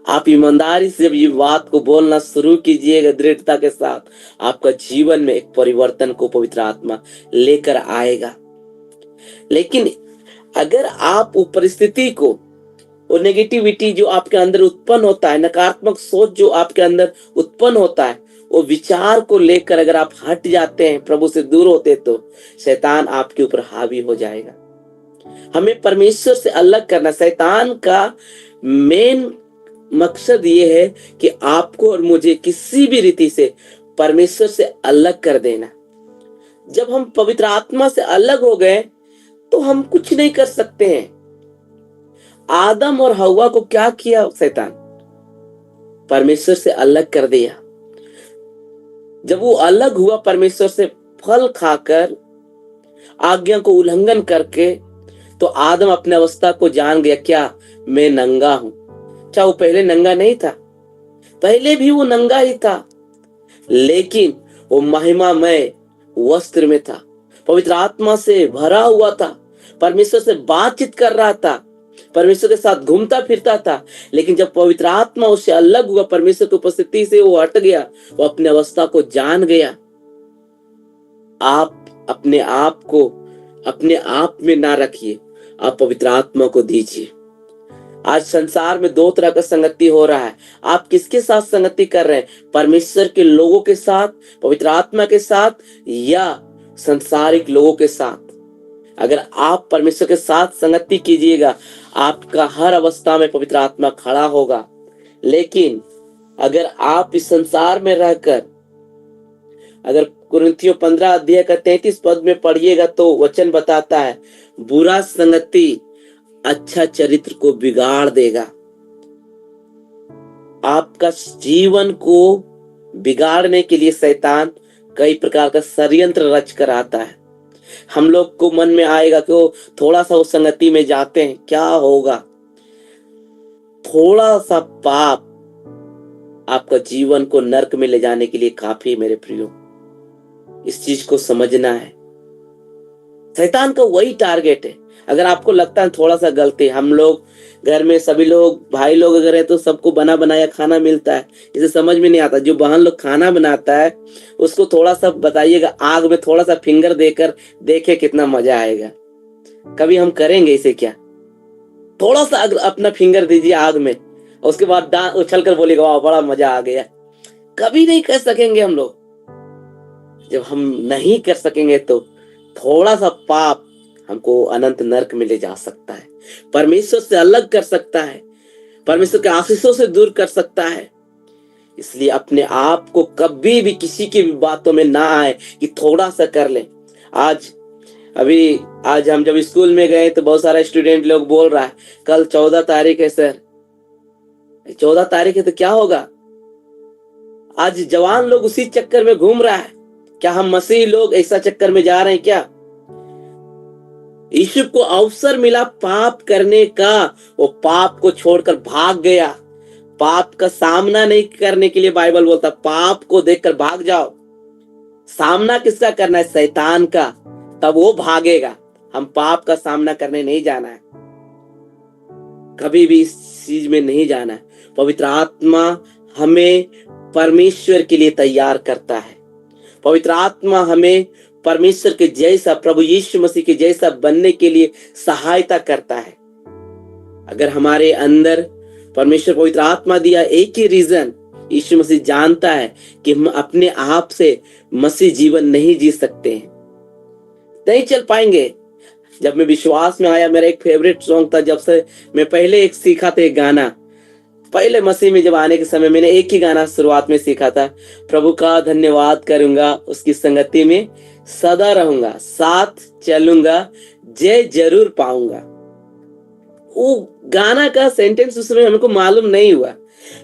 आप ईमानदारी से जब ये बात को बोलना शुरू कीजिएगा दृढ़ता के साथ, आपका जीवन में एक परिवर्तन को पवित्र आत्मा लेकर आएगा। लेकिन अगर आप उस परिस्थिति को, और नेगेटिविटी जो आपके अंदर उत्पन्न होता है, नकारात्मक सोच जो आपके अंदर उत्पन्न होता है, वो विचार को लेकर अगर आप हट जाते हैं, प्रभु से दूर होते, तो शैतान आपके ऊपर हावी हो जाएगा। हमें परमेश्वर से अलग करना। शैतान का मेन मकसद ये है कि आपको और मुझे किसी भी रीति से परमेश्वर से अलग कर देना। जब हम पवित्र आत्मा से अलग हो गए तो हम कुछ नहीं कर सकते हैं। आदम और हव्वा को क्या किया शैतान? परमेश्वर से अलग कर दिया। जब वो अलग हुआ परमेश्वर से, फल खाकर, आज्ञा को उल्लंघन करके, तो आदम अपने अवस्था को जान गया, क्या मैं नंगा हूं। क्या वो पहले नंगा नहीं था? पहले भी वो नंगा ही था, लेकिन वो महिमामय वस्त्र में था, पवित्र आत्मा से भरा हुआ था, परमेश्वर से बातचीत कर रहा था, परमेश्वर के साथ घूमता फिरता था। लेकिन जब पवित्र आत्मा उससे अलग हुआ, परमेश्वर की उपस्थिति से वो हट गया, वो अपने अवस्था को जान गया। आप अपने आप को अपने आप में ना रखिए, आप पवित्र आत्मा को दीजिए। आज संसार में दो तरह का संगति हो रहा है। आप किसके साथ संगति कर रहे हैं? परमेश्वर के लोगों के साथ, पवित्र आत्मा के साथ, या संसारिक लोगों के साथ? अगर आप परमेश्वर के साथ संगति कीजिएगा, आपका हर अवस्था में पवित्र आत्मा खड़ा होगा। लेकिन अगर आप इस संसार में रहकर, अगर कुरिन्थियों 15 अध्याय का 33 पद में पढ़िएगा तो वचन बताता है, बुरा संगति अच्छा चरित्र को बिगाड़ देगा। आपका जीवन को बिगाड़ने के लिए शैतान कई प्रकार का षड्यंत्र रच कर आता है। हम लोग को मन में आएगा कि वो थोड़ा सा उस संगति में जाते हैं, क्या होगा? थोड़ा सा पाप आपका जीवन को नरक में ले जाने के लिए काफी, मेरे प्रियो। इस चीज को समझना है। शैतान का वही टारगेट है। अगर आपको लगता है थोड़ा सा गलती, हम लोग घर में सभी लोग, भाई लोग अगर है तो सबको बना बनाया खाना मिलता है, इसे समझ में नहीं आता। जो बहन लोग खाना बनाता है उसको थोड़ा सा बताइएगा, आग में थोड़ा सा फिंगर देकर देखे कितना मजा आएगा। कभी हम करेंगे इसे क्या? थोड़ा सा अपना फिंगर दीजिए आग में, उसके बाद उछल कर बोलेगा वाह बड़ा मजा आ गया। कभी नहीं कर सकेंगे हम लोग। जब हम नहीं कर सकेंगे तो थोड़ा सा पाप हमको अनंत नरक में ले जा सकता है, परमेश्वर से अलग कर सकता है, परमेश्वर के आशीषों से दूर कर सकता है। इसलिए अपने आप को कभी भी किसी की भी बातों में ना आए कि थोड़ा सा कर ले। आज हम जब स्कूल में गए तो बहुत सारा स्टूडेंट लोग बोल रहा है कल 14 तारीख है सर। 14 तारीख है तो क्या होगा? आज जवान लोग उसी चक्कर में घूम रहा है। क्या हम मसीही लोग ऐसा चक्कर में जा रहे हैं क्या? यीशु को अवसर मिला पाप करने का, वो पाप को छोड़कर भाग गया। पाप का सामना नहीं करने के लिए बाइबल बोलता पाप को देखकर भाग जाओ। सामना किसका करना है? शैतान का, तब वो भागेगा। हम पाप का सामना करने नहीं जाना है, कभी भी इस चीज में नहीं जाना है। पवित्र आत्मा हमें परमेश्वर के लिए तैयार करता है। पवित्र आत्मा हमें परमेश्वर के जैसा, प्रभु यीशु मसीह के जैसा बनने के लिए सहायता करता है। अगर हमारे अंदर परमेश्वर पवित्र आत्मा दिया, एक ही रीजन, यीशु मसीह जानता है कि हम अपने आप से मसीह जीवन नहीं जी सकते हैं, नहीं चल पाएंगे। जब मैं विश्वास में आया, मेरा एक फेवरेट सॉन्ग था, जब से मैं पहले एक सीखा था एक गाना, पहले मसीह में जब आने के समय मैंने एक ही गाना शुरुआत में सीखा था, प्रभु का धन्यवाद करूंगा, उसकी संगति में सदा रहूंगा, साथ चलूंगा, जय जरूर पाऊंगा। वो गाना का सेंटेंस उस समय हमको मालूम नहीं हुआ,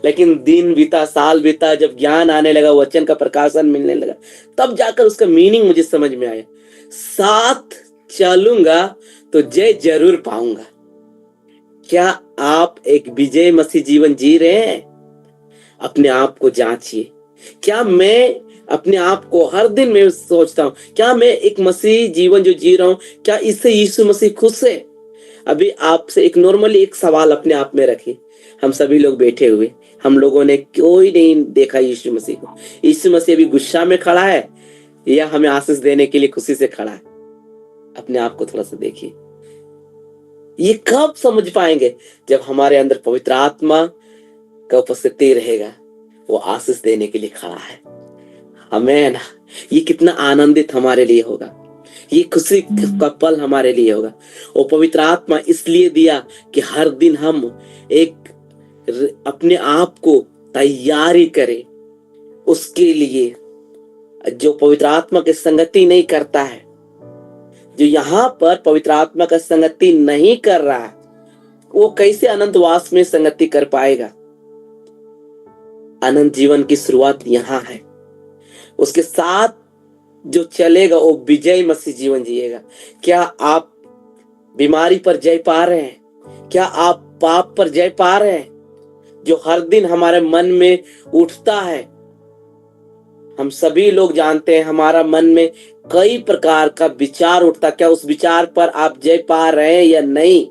लेकिन दिन बीता, साल बीता, जब ज्ञान आने लगा, वचन का प्रकाशन मिलने लगा, तब जाकर उसका मीनिंग मुझे समझ में आया। साथ चलूंगा तो जय जरूर पाऊंगा। क्या आप एक विजय मसीह जीवन जी रहे हैं? अपने आप को जांचिए। क्या मैं अपने आप को हर दिन में सोचता हूं, क्या मैं एक मसीह जीवन जो जी रहा हूं, क्या इससे यीशु मसीह खुश है? अभी आपसे एक नॉर्मली एक सवाल अपने आप में रखिए। हम सभी लोग बैठे हुए, हम लोगों ने कोई नहीं देखा यीशु मसीह को। यीशु मसीह अभी गुस्सा में खड़ा है या हमें आशीष देने के लिए खुशी से खड़ा है? अपने आप को थोड़ा सा देखिए। ये कब समझ पाएंगे? जब हमारे अंदर पवित्र आत्मा का उपस्थिति रहेगा। वो आशीष देने के लिए खड़ा है। आमीन। ये कितना आनंदित हमारे लिए होगा, ये खुशी का पल हमारे लिए होगा। वो पवित्र आत्मा इसलिए दिया कि हर दिन हम एक अपने आप को तैयारी करें उसके लिए। जो पवित्र आत्मा की संगति नहीं करता है, जो यहाँ पर पवित्र आत्मा का संगति नहीं कर रहा है, वो कैसे अनंतवास में संगति कर पाएगा? अनंत जीवन की शुरुआत यहाँ है। उसके साथ जो चलेगा वो विजय मसीह जीवन जिएगा। क्या आप बीमारी पर जय पा रहे हैं? क्या आप पाप पर जय पा रहे हैं? जो हर दिन हमारे मन में उठता है। हम सभी लोग जानते हैं हमारा मन में कई प्रकार का विचार उठता। क्या उस विचार पर आप जय पा रहे हैं या नहीं?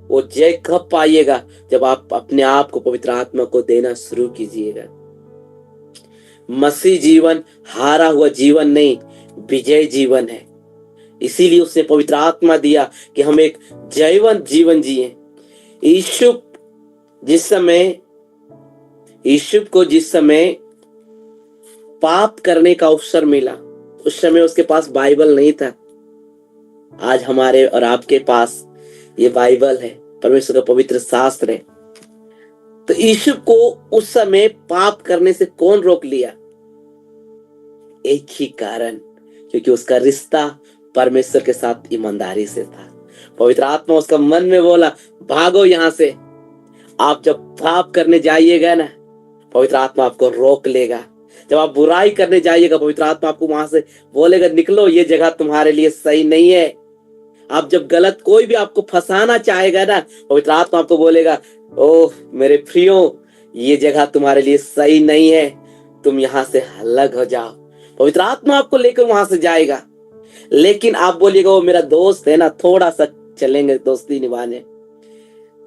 वो जय कब पाइएगा? जब आप अपने आप को पवित्र आत्मा को देना शुरू कीजिएगा। मसीह जीवन हारा हुआ जीवन नहीं, विजय जीवन है। इसीलिए उसने पवित्र आत्मा दिया कि हम एक जयवंत जीवन जिए। यीशु को जिस समय पाप करने का अवसर मिला, उस समय उसके पास बाइबल नहीं था। आज हमारे और आपके पास ये बाइबल है, परमेश्वर का पवित्र शास्त्र है। तो यीशु को उस समय पाप करने से कौन रोक लिया? एक ही कारण, क्योंकि उसका रिश्ता परमेश्वर के साथ ईमानदारी से था। पवित्र आत्मा उसका मन में बोला, भागो यहां से। आप जब पाप करने जाइएगा ना, पवित्र आत्मा आपको रोक लेगा। जब आप बुराई करने जाइएगा, पवित्र आत्मा आपको वहां से बोलेगा, निकलो, ये जगह तुम्हारे लिए सही नहीं है। आप जब गलत कोई भी आपको फंसाना चाहेगा ना, पवित्र आत्मा आपको बोलेगा, ओह मेरे प्रियो, ये जगह तुम्हारे लिए सही नहीं है, तुम यहाँ से अलग हो जाओ। पवित्र आत्मा आपको लेकर वहां से जाएगा। लेकिन आप बोलिएगा, वो मेरा दोस्त है ना, थोड़ा सा चलेंगे दोस्ती निभाने।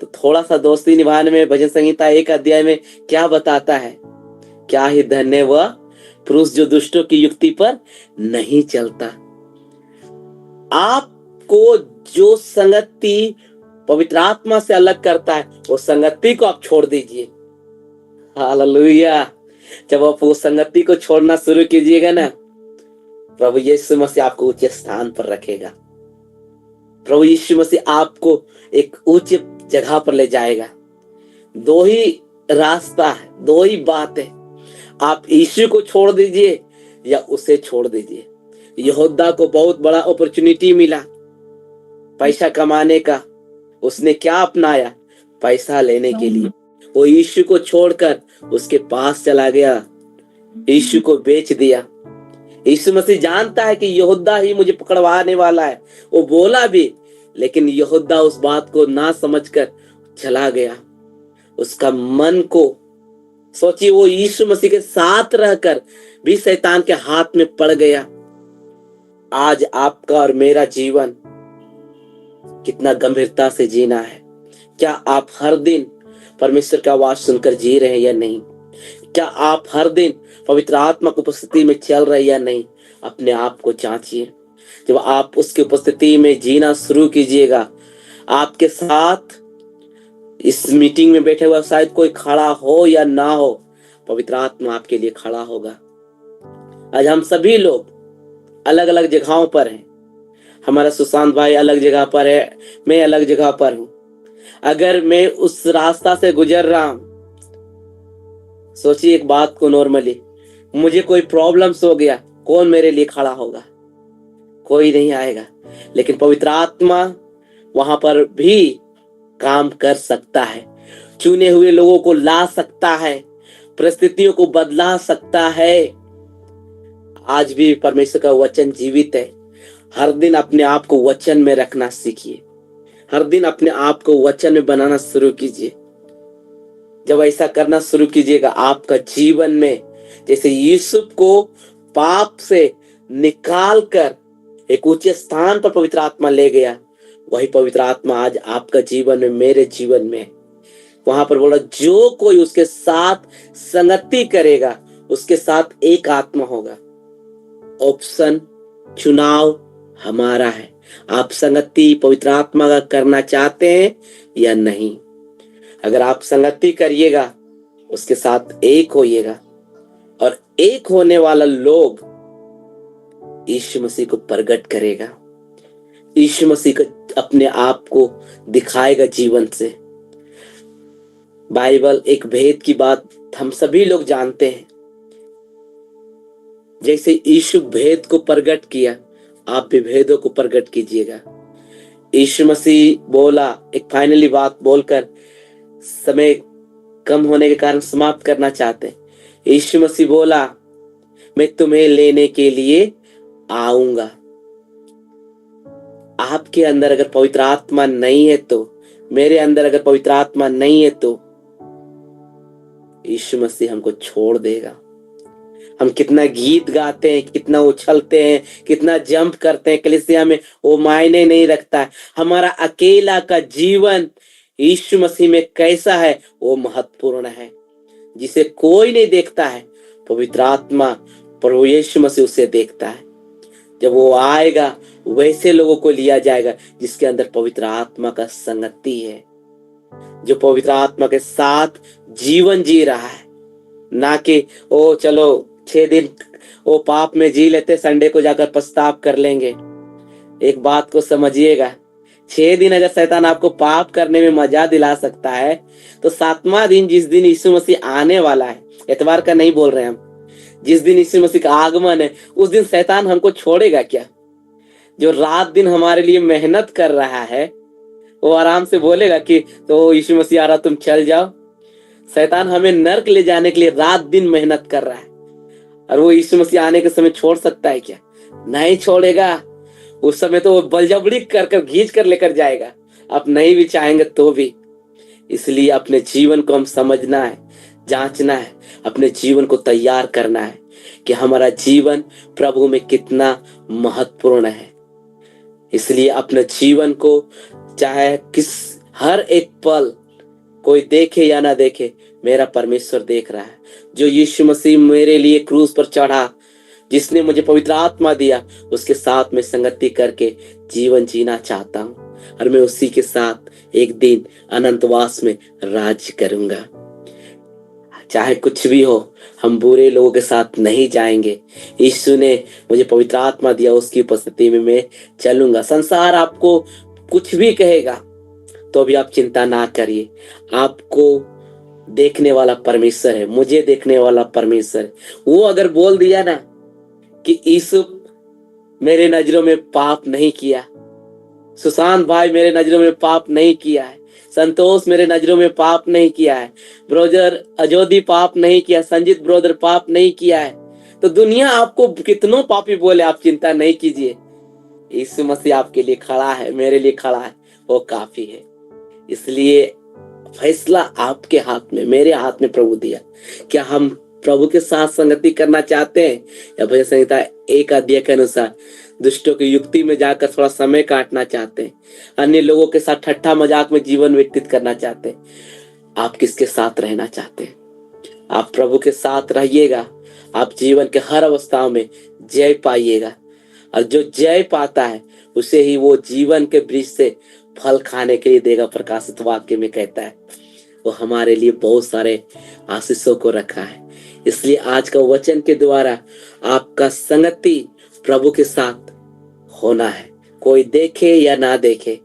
तो थोड़ा सा दोस्ती निभाने में भजन संहिता 1 अध्याय में क्या बताता है? क्या ही धन्य वह पुरुष जो दुष्टों की युक्ति पर नहीं चलता। आपको जो संगति पवित्र आत्मा से अलग करता है, वो संगति को आप छोड़ दीजिए। हालेलुया। जब आप वो संगति को छोड़ना शुरू कीजिएगा ना, प्रभु यीशु मसीह आपको ऊंचे स्थान पर रखेगा। प्रभु यीशु मसीह आपको एक ऊंचे जगह पर ले जाएगा। दो ही रास्ता है, दो ही बात है। आप यीशु को छोड़ दीजिए या उसे छोड़ दीजिए। यहूदा को बहुत बड़ा अपॉर्चुनिटी मिला पैसा कमाने का। उसने क्या अपनाया? पैसा लेने के लिए। वो यीशु को छोड़कर उसके पास चला गया, यीशु को बेच दिया। यीशु मसीह जानता है कि यहूदा ही मुझे पकड़वाने वाला है। वो बोला भी, लेकिन यहूदा उस बात को ना समझकर चला गया। उसका मन को सोचिए, वो यीशु मसीह के साथ रहकर भी शैतान के हाथ में पड़ गया। आज आपका और मेरा जीवन कितना गंभीरता से जीना है। क्या आप हर दिन परमेश्वर की आवाज सुनकर जी रहे हैं या नहीं? क्या आप हर दिन पवित्र आत्मा की उपस्थिति में चल रहे हैं या नहीं? अपने आप को जांचिए। जब आप उसकी उपस्थिति में जीना शुरू कीजिएगा, आपके साथ इस मीटिंग में बैठे हुए शायद कोई खड़ा हो या ना हो, पवित्र आत्मा आपके लिए खड़ा होगा। आज हम सभी लोग अलग अलग जगहों पर हैं। हमारा सुशांत भाई अलग जगह पर है, मैं अलग जगह पर हूं। अगर मैं उस रास्ता से गुजर रहा हूं, सोचिए एक बात को, नॉर्मली मुझे कोई प्रॉब्लम्स हो गया, कौन मेरे लिए खड़ा होगा? कोई नहीं आएगा। लेकिन पवित्र आत्मा वहां पर भी काम कर सकता है, चुने हुए लोगों को ला सकता है, परिस्थितियों को बदला सकता है। आज भी परमेश्वर का वचन जीवित है। हर दिन अपने आप को वचन में रखना सीखिए। हर दिन अपने आप को वचन में बनाना शुरू कीजिए। जब ऐसा करना शुरू कीजिएगा, आपका जीवन में जैसे यूसुफ को पाप से निकाल कर एक ऊंचे स्थान पर पवित्र आत्मा ले गया, वही पवित्र आत्मा आज आपका जीवन में, मेरे जीवन में। वहां पर बोला, जो कोई उसके साथ संगति करेगा उसके साथ एक आत्मा होगा। ऑप्शन, चुनाव हमारा है। आप संगति पवित्र आत्मा का करना चाहते हैं या नहीं? अगर आप संगति करिएगा, उसके साथ एक होइएगा, और एक होने वाला लोग यीशु मसीह को प्रकट करेगा, यीशु मसीह को अपने आप को दिखाएगा जीवन से। बाइबल एक भेद की बात हम सभी लोग जानते हैं। जैसे यीशु भेद को प्रकट किया, आप भी भेदों को प्रकट कीजिएगा। यीशु मसीह बोला, एक फाइनली बात बोलकर समय कम होने के कारण समाप्त करना चाहते हैं। यीशु मसीह बोला, मैं तुम्हें लेने के लिए आऊंगा। आपके अंदर अगर पवित्र आत्मा नहीं है तो, मेरे अंदर अगर पवित्र आत्मा नहीं है तो यीशु मसीह हमको छोड़ देगा। हम कितना गीत गाते हैं, कितना उछलते हैं, कितना जंप करते हैं कलीसिया में, वो मायने नहीं रखता है। हमारा अकेला का जीवन यीशु मसीह में कैसा है वो महत्वपूर्ण है। जिसे कोई नहीं देखता है, पवित्र आत्मा प्रभु यीशु मसीह उसे देखता है। जब वो आएगा, वैसे लोगों को लिया जाएगा जिसके अंदर पवित्र आत्मा का संगति है, जो पवित्र आत्मा के साथ जीवन जी रहा है। ना कि ओ चलो 6 दिन वो पाप में जी लेते, संडे को जाकर पछताव कर लेंगे। एक बात को समझिएगा, 6 दिन अगर शैतान आपको पाप करने में मजा दिला सकता है, तो 7वां दिन जिस दिन यीशु मसीह आने वाला है, एतवार का नहीं बोल रहे हम, जिस दिन यीशु मसीह का आगमन है, उस दिन शैतान हमको छोड़ेगा क्या? जो रात दिन हमारे लिए मेहनत कर रहा है, वो आराम से बोलेगा कि तो यीशु मसीह आ रहा, तुम चल जाओ। शैतान हमें नर्क ले जाने के लिए रात दिन मेहनत कर रहा है, और वो यीशु मसीह आने के समय छोड़ सकता है क्या? नहीं छोड़ेगा। उस समय तो वो बलजबरी कर घींच कर लेकर जाएगा, आप नहीं भी चाहेंगे तो भी। इसलिए अपने जीवन को हम समझना है, जांचना है, अपने जीवन को तैयार करना है कि हमारा जीवन प्रभु में कितना महत्वपूर्ण है। इसलिए अपने जीवन को चाहे किस हर एक पल कोई देखे या ना देखे, मेरा परमेश्वर देख रहा है। जो यीशु मसीह मेरे लिए क्रूस पर चढ़ा, जिसने मुझे पवित्र आत्मा दिया, उसके साथ मैं संगति करके जीवन जीना चाहता हूँ, और मैं उसी के साथ एक दिन अनंतवास में राज्य करूंगा। चाहे कुछ भी हो, हम बुरे लोगों के साथ नहीं जाएंगे। यीशु ने मुझे पवित्र आत्मा दिया, उसकी उपस्थिति में मैं चलूंगा। संसार आपको कुछ भी कहेगा तो भी आप चिंता ना करिए। आपको देखने वाला परमेश्वर है, मुझे देखने वाला परमेश्वर है। वो अगर बोल दिया ना कि यीशु मेरे नजरों में पाप नहीं किया, सुशांत भाई मेरे नजरों में पाप नहीं किया है, संतोष मेरे नजरों में पाप नहीं किया है, ब्रोदर अजोधी पाप नहीं किया, संजीत ब्रोदर पाप नहीं किया है, तो दुनिया आपको कितनों पापी बोले, आप चिंता नहीं कीजिए। यीशु मसीह आपके लिए खड़ा है, मेरे लिए खड़ा है, वो काफी है। इसलिए फैसला आपके हाथ में, मेरे हाथ में प्रभु दिया। क्या हम प्रभु के साथ संगति करना चाहते हैं, या भजन संहिता 1 अध्याय के अनुसार दुष्टों की युक्ति में जाकर थोड़ा समय काटना चाहते हैं, अन्य लोगों के साथ ठट्ठा मजाक में जीवन व्यतीत करना चाहते हैं? आप किसके साथ रहना चाहते हैं? आप प्रभु के साथ रहिएगा, आप जीवन के हर अवस्थाओं में जय पाइएगा, और जो जय पाता है उसे ही वो जीवन के वृक्ष से फल खाने के लिए देगा। प्रकाशित वाक्य में कहता है वो हमारे लिए बहुत सारे आशीषों को रखा है। इसलिए आज का वचन के द्वारा आपका संगति प्रभु के साथ होना है। कोई देखे या ना देखे,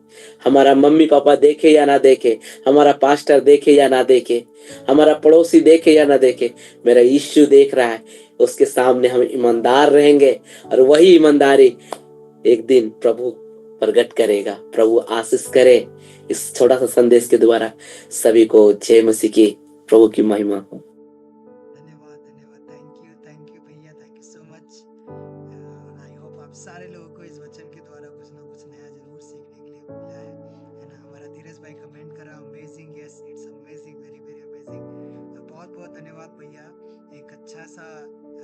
हमारा मम्मी पापा देखे या ना देखे, हमारा पास्टर देखे या ना देखे, हमारा पड़ोसी देखे या ना देखे, मेरा यीशु देख रहा है। उसके सामने हम ईमानदार रहेंगे, और वही ईमानदारी एक दिन प्रभु प्रकट करेगा। प्रभु आशीष करे। इस छोटा सा संदेश के द्वारा सभी को जय मसीह की, प्रभु की महिमा हो। धन्यवाद धन्यवाद, थैंक यू भैया, thank you so much. I hope आप सारे लोगों को इस वचन के द्वारा कुछ ना कुछ नया जरूर सीखने के लिए मिला है ना? हमारा धीरज भाई कमेंट करा, amazing, yes it's amazing, very very amazing. बहुत बहुत धन्यवाद भैया, एक अच्छा सा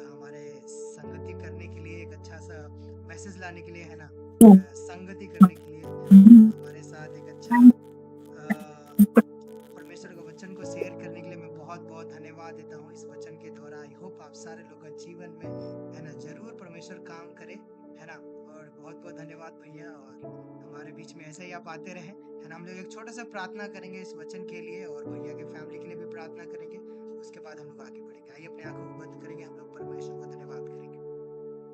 हमारे संगति करने के लिए, एक अच्छा सा मैसेज लाने के लिए, है ना, संगति करने के लिए हमारे साथ एक अच्छा परमेश्वर के वचन को शेयर करने के लिए मैं बहुत बहुत धन्यवाद देता हूँ इस वचन के द्वारा। आई होप आप सारे लोग का जीवन में, है ना, जरूर परमेश्वर काम करे, है है ना? और बहुत-बहुत धन्यवाद भैया, और हमारे बीच में ऐसे ही आप आते रहें, है ना? हम लोग एक छोटा-सा प्रार्थना करेंगे इस वचन के लिए, और भैया के फैमिली के लिए भी प्रार्थना करेंगे। उसके बाद हम लोग आगे बढ़ेंगे। आइए अपनी आँखों को बंद करेंगे, हम लोग परमेश्वर को धन्यवाद करेंगे।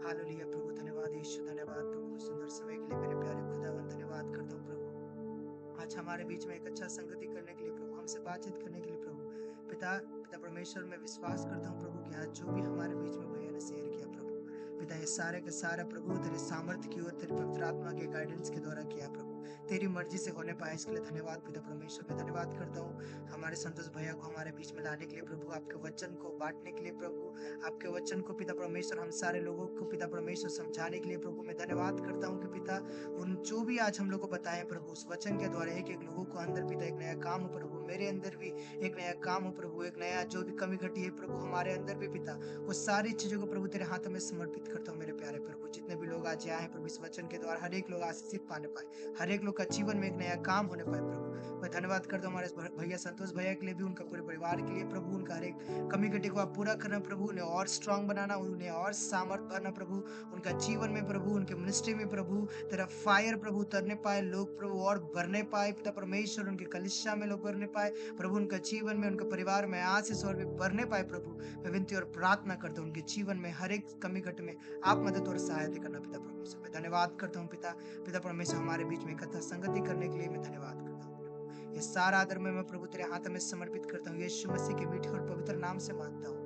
हालेलुया प्रभु, धन्यवाद यीशु, धन्यवाद प्रभु इस सुंदर समय के लिए मेरे प्यारे खुदावन, धन्यवाद करता हूँ प्रभु। आज हमारे बीच में एक अच्छा संगति करने के लिए प्रभु, हमसे बातचीत करने के लिए प्रभु, पिता पिता परमेश्वर, मैं विश्वास करता हूँ प्रभु कि आज जो भी हमारे बीच में भैया ने शेयर किया प्रभु, पिता ये सारे का सारा प्रभु तेरे सामर्थ्य की ओर, तेरी पवित्र आत्मा के गाइडेंस के द्वारा किया प्रभु, तेरी मर्जी से होने पाए, इसके लिए धन्यवाद पिता परमेश्वर। मैं धन्यवाद करता हूँ हमारे संतोष भैया को हमारे बीच में लाने के लिए प्रभु, आपके वचन को बांटने के लिए प्रभु, आपके वचन को पिता परमेश्वर हम सारे लोगों को पिता परमेश्वर समझाने के लिए प्रभु। मैं धन्यवाद करता हूँ कि पिता उन जो भी आज हम लोग को बताएं प्रभु, उस वचन के द्वारा एक एक लोगों को अंदर पिता एक नया काम हो प्रभु, मेरे अंदर भी एक नया काम हो प्रभु, एक नया जो भी कमी घटी है प्रभु हमारे अंदर भी पिता, वो सारी चीजों को प्रभु तेरे हाथों में समर्पित करता हूँ मेरे प्यारे प्रभु। जितने भी लोग आज आए हैं प्रभु, इस वचन के द्वारा हर एक लोग आशीषित पाने पाए, हर एक लोग का जीवन में एक नया काम होने पाए प्रभु। मैं धन्यवाद करता हूँ हमारे इस भैया संतोष भैया के लिए भी, उनका पूरे परिवार के लिए प्रभु, उनका हर एक कमी घटी को आप पूरा करना प्रभु, उन्हें और स्ट्रांग बनाना, उन्हें और सामर्थ भरना प्रभु, उनका जीवन में प्रभु, उनके मिनिस्ट्री में प्रभु तेरा फायर प्रभु उतरने पाए, लोग प्रभु और भरने पाए पिता परमेश्वर, उनके कलिसिया में लोग भरने पाए प्रभु, उनका जीवन में उनके परिवार में आशीष और भी भरने पाए प्रभु। मैं विनती और प्रार्थना करता हूँ उनके जीवन में हर एक कमी घट में आप मदद और सहायता करना पिता परमेश्वर। मैं धन्यवाद करता हूँ पिता परमेश्वर, हमारे बीच में इकट्ठा संगति करने के लिए मैं धन्यवाद करता हूँ। ये सारा आदर मैं प्रभु तेरे हाथ में समर्पित करता हूँ, यीशु मसीह के मीठे और पवित्र नाम से मांगता हूँ,